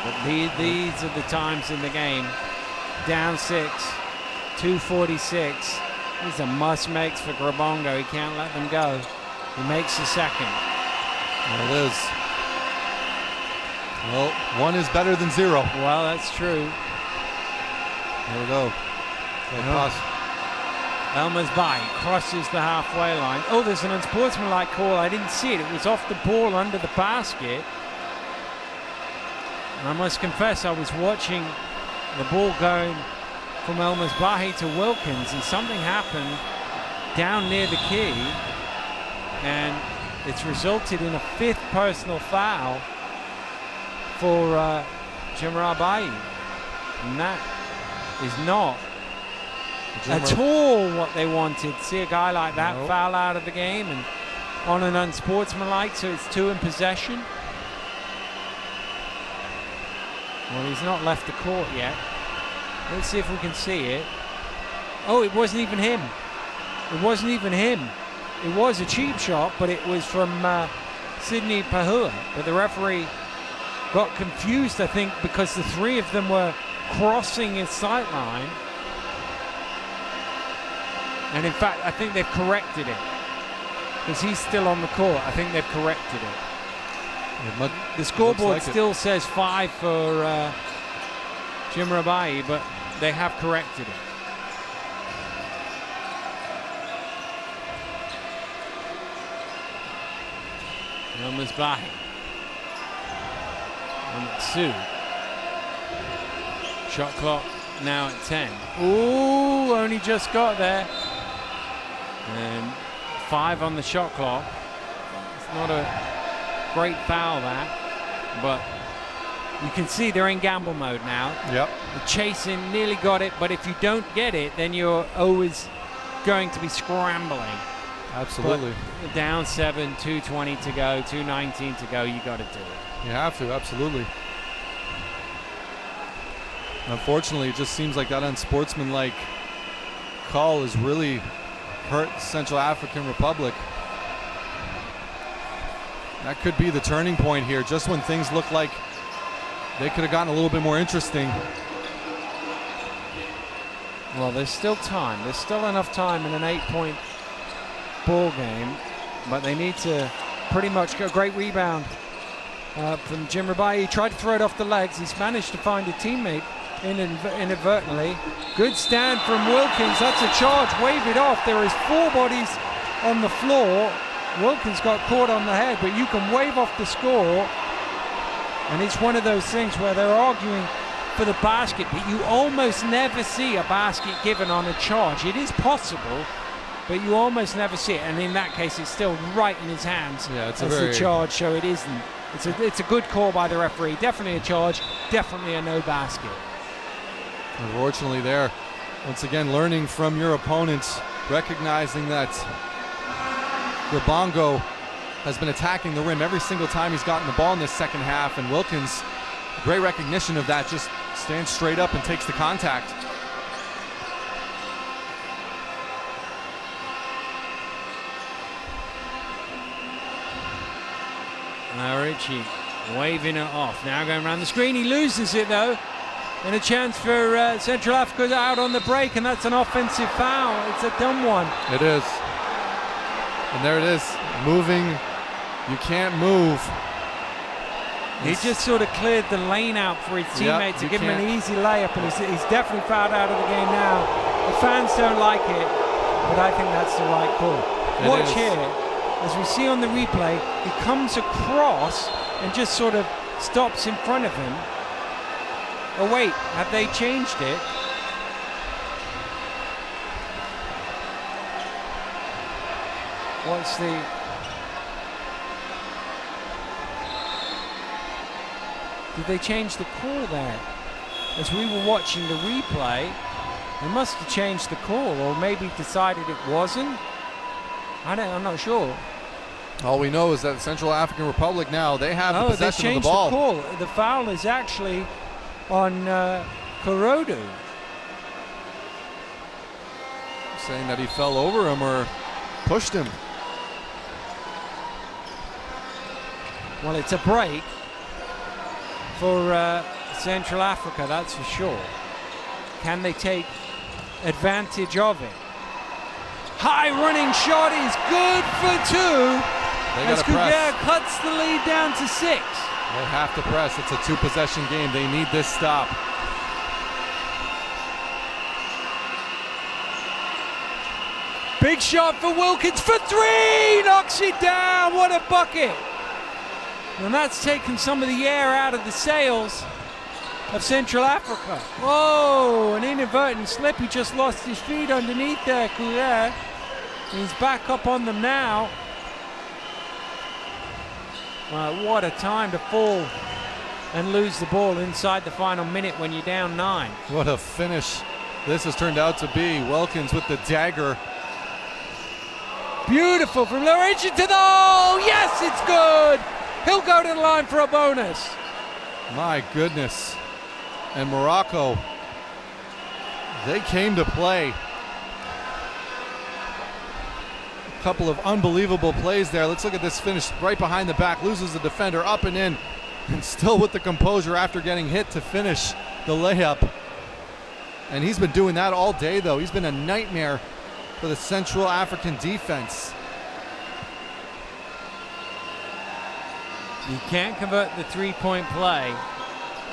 But these are the times in the game. Down 6, 2:46. These are must-makes for Grabongo. He can't let them go. He makes the second. There it is. Well, 1 is better than 0. Well, that's true. There we go. El Masbahi crosses the halfway line. Oh, there's an unsportsmanlike call. I didn't see it. It was off the ball under the basket. And I must confess, I was watching the ball going from El Masbahi to Wilkins, and something happened down near the key, and it's resulted in a 5th personal foul for Jim Rabahi. And that is not at all what they wanted. See a guy like that foul out of the game and on an unsportsmanlike, so it's 2 in possession. Well, he's not left the court yet. Let's see if we can see it. Oh, it wasn't even him. It wasn't even him. It was a cheap shot, but it was from Sydney Pahua, but the referee got confused, I think, because the three of them were crossing his sight line. And in fact, I think they've corrected it, because he's still on the court. I think they've corrected it. The scoreboard still says 5 for Jim Rabai, but they have corrected it. Numbers back. Sue. Shot clock now at 10. Ooh, only just got there. And 5 on the shot clock. It's not a great foul, that, but you can see they're in gamble mode now. Yep. They're chasing, nearly got it, but if you don't get it, then you're always going to be scrambling. Absolutely. But down 7, 2:20 to go, 2:19 to go, you got to do it. You have to, absolutely. Unfortunately, it just seems like that unsportsmanlike call has really hurt Central African Republic. That could be the turning point here, just when things look like they could have gotten a little bit more interesting. Well, there's still time. There's still enough time in an 8-point ball game, but they need to pretty much get a great rebound from Jim Rabai. He tried to throw it off the legs. He's managed to find a teammate inadvertently. Good stand from Wilkins. That's a charge. Wave it off. There is 4 bodies on the floor. Wilkins got caught on the head, but you can wave off the score. And it's one of those things where they're arguing for the basket, but you almost never see a basket given on a charge. It is possible, but you almost never see it. And in that case, it's still right in his hands. Yeah, it's a charge, so it isn't. It's a good call by the referee. Definitely a charge, definitely a no basket. Unfortunately there, once again, learning from your opponents, recognizing that Grabongo has been attacking the rim every single time he's gotten the ball in this second half, and Wilkins, great recognition of that, just stands straight up and takes the contact. Ritchie waving it off, now going around the screen. He loses it though, and a chance for Central Africa out on the break, and that's an offensive foul. It's a dumb one. It is. And there it is, moving. You can't move. He just sort of cleared the lane out for his teammate to give him an easy layup, and he's definitely fouled out of the game now. The fans don't like it, but I think that's the right call. Watch here, as we see on the replay, he comes across and just sort of stops in front of him. Oh wait, have they changed it? What's the... Did they change the call there? As we were watching the replay, they must have changed the call, or maybe decided it wasn't. I'm not sure. All we know is that Central African Republic now, they have the possession of the ball. The call. The foul is actually on Korodu. Saying that he fell over him or pushed him. Well, it's a break for Central Africa, that's for sure. Can they take advantage of it? High running shot is good for 2. As Kugere cuts the lead down to 6. They have to press. It's a 2-possession game. They need this stop. Big shot for Wilkins for 3. Knocks it down. What a bucket. And that's taken some of the air out of the sails of Central Africa. Whoa, an inadvertent slip. He just lost his feet underneath there, Kugere. He's back up on them now. What a time to fall and lose the ball inside the final minute when you're down 9. What a finish this has turned out to be. Wilkins with the dagger. Beautiful from Lorenzo to the... Oh, yes, it's good. He'll go to the line for a bonus. My goodness. And Morocco, they came to play. couple of unbelievable plays there. Let's look at this finish right behind the back. Loses the defender, up and in, and still with the composure after getting hit to finish the layup. And he's been doing that all day, though. He's been a nightmare for the Central African defense. You can't convert the three-point play,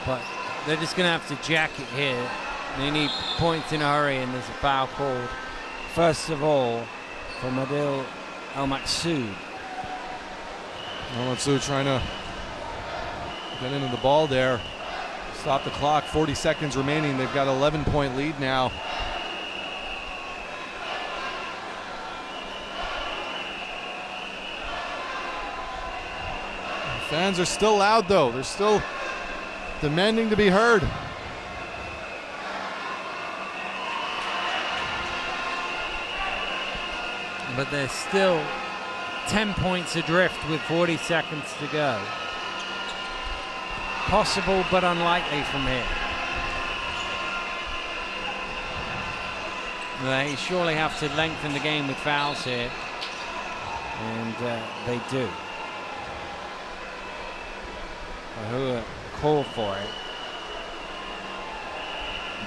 but they're just going to have to jack it here. They need points in a hurry, and there's a foul called. First of all, for Adil El-Maksoud. El-Maksoud trying to get into the ball there. Stop the clock, 40 seconds remaining. They've got an 11-point lead now. The fans are still loud, though. They're still demanding to be heard. But they're still 10 points adrift with 40 seconds to go. Possible but unlikely from here. They surely have to lengthen the game with fouls here, and they do. Who call for it?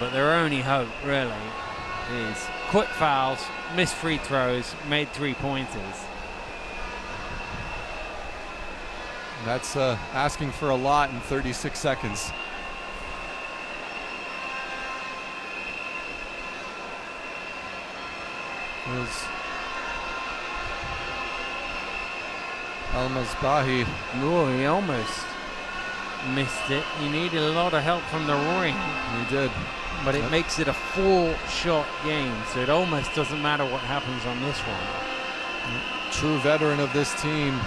But their only hope, really, is quick fouls, missed free throws, made three-pointers. That's asking for a lot in 36 seconds. There's El-Masbahi. Oh, he almost missed it. He needed a lot of help from the ring. He did. But it makes it a 4-shot game, so it almost doesn't matter what happens on this one. True veteran of this team.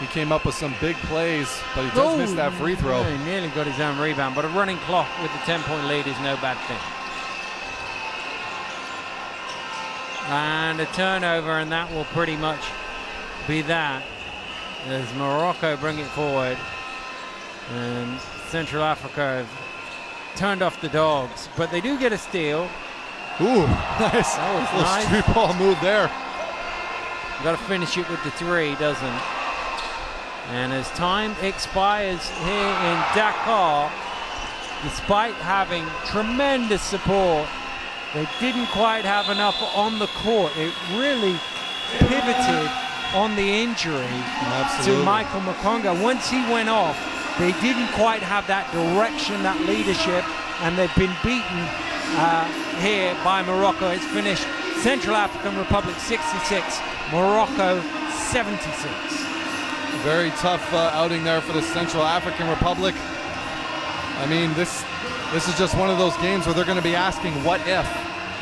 He came up with some big plays, but he does miss that free throw. Yeah, he nearly got his own rebound, but a running clock with a 10-point lead is no bad thing. And a turnover, and that will pretty much be that. As Morocco bring it forward, and Central Africa have turned off the dogs, but they do get a steal. Ooh, nice. That was little nice. street ball move there. Got to finish it with the three, doesn't? And as time expires here in Dakar, despite having tremendous support, they didn't quite have enough on the court. It really pivoted on the injury to Michael Makonga. Once he went off, they didn't quite have that direction, that leadership, and they've been beaten here by Morocco. It's finished Central African Republic 66, Morocco 76. Very tough outing there for the Central African Republic. I mean, this is just one of those games where they're going to be asking, what if?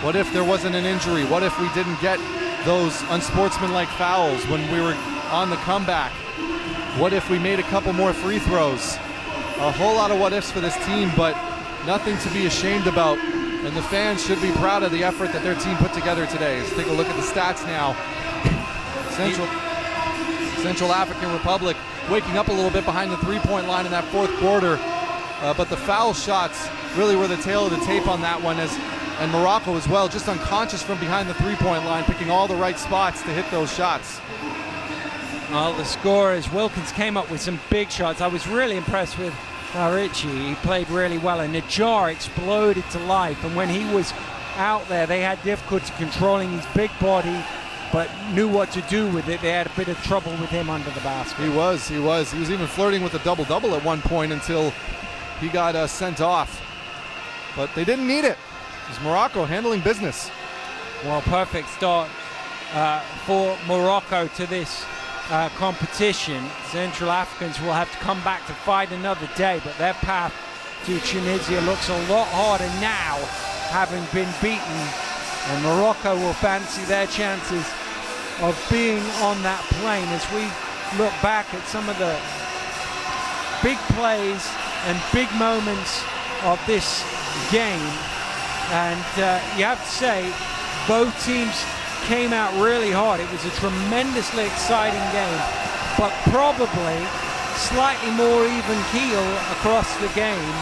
What if there wasn't an injury? What if we didn't get those unsportsmanlike fouls when we were on the comeback? What if we made a couple more free throws? A whole lot of what ifs for this team, but nothing to be ashamed about. And the fans should be proud of the effort that their team put together today. Let's take a look at the stats now. Central African Republic waking up a little bit behind the three-point line in that fourth quarter. But the foul shots really were the tail of the tape on that one, and Morocco as well, just unconscious from behind the three-point line, picking all the right spots to hit those shots. Well, the scorers, Wilkins came up with some big shots. I was really impressed with Richie. He played really well, and Najar exploded to life. And when he was out there, they had difficulty controlling his big body, but knew what to do with it. They had a bit of trouble with him under the basket. He was even flirting with a double-double at one point until he got sent off. But they didn't need it. It was Morocco handling business. Well, perfect start for Morocco to this competition. Central Africans will have to come back to fight another day, but their path to Tunisia looks a lot harder now, having been beaten, and Morocco will fancy their chances of being on that plane. As we look back at some of the big plays and big moments of this game, and you have to say both teams came out really hard. It was a tremendously exciting game, but probably slightly more even keel across the game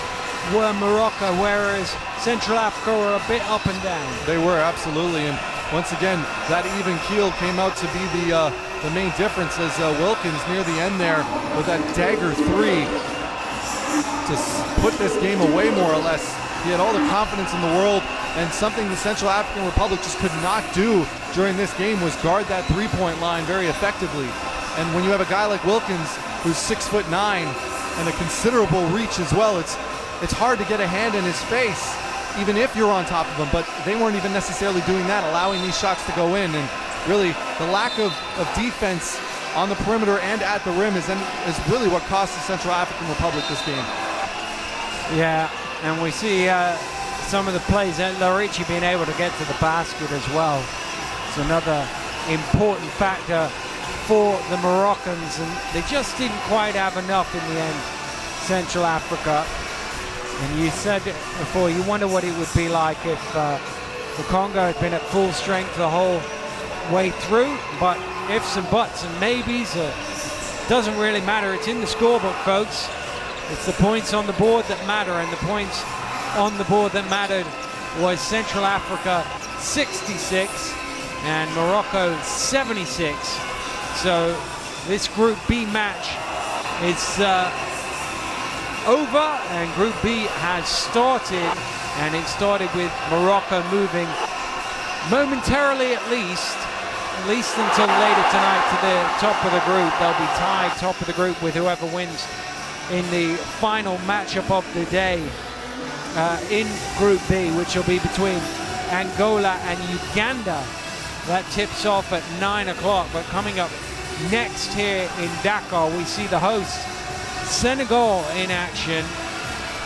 were Morocco, whereas Central Africa were a bit up and down. They were, absolutely, and once again, that even keel came out to be the main difference as Wilkins near the end there with that dagger three to put this game away more or less. He had all the confidence in the world, and something the Central African Republic just could not do during this game was guard that three-point line very effectively. And when you have a guy like Wilkins who's 6'9" and a considerable reach as well, it's hard to get a hand in his face even if you're on top of him, but they weren't even necessarily doing that, allowing these shots to go in. And really the lack of defense on the perimeter and at the rim is really what cost the Central African Republic this game. Yeah, and we see some of the plays, Larici being able to get to the basket as well. It's another important factor for the Moroccans, and they just didn't quite have enough in the end, Central Africa. And you said it before, you wonder what it would be like if the Congo had been at full strength the whole way through, but ifs and buts and maybes, doesn't really matter. It's in the scorebook, folks. It's the points on the board that matter, and the points on the board that mattered was Central Africa 66 and Morocco 76. So this Group B match is over, and Group B has started, and it started with Morocco moving momentarily at least until later tonight to the top of the group. They'll be tied top of the group with whoever wins in the final matchup of the day in Group B, which will be between Angola and Uganda. That tips off at 9 o'clock, but coming up next here in Dakar, we see the hosts Senegal in action,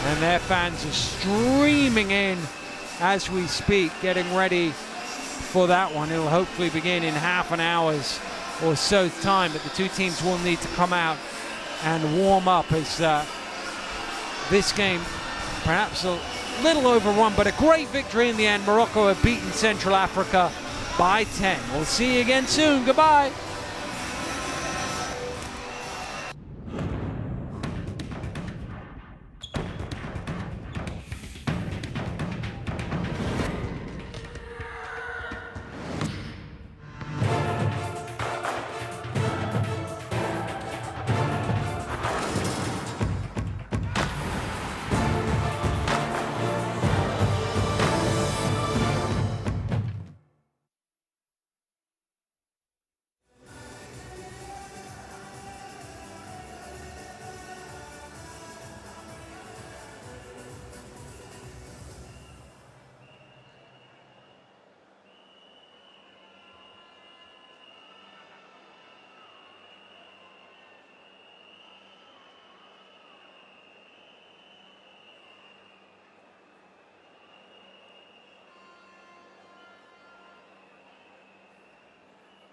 and their fans are streaming in as we speak, getting ready for that one. It'll hopefully begin in half an hour's or so time, but the two teams will need to come out and warm up as this game perhaps a little overrun, but a great victory in the end. Morocco have beaten Central Africa by 10. We'll see you again soon. Goodbye.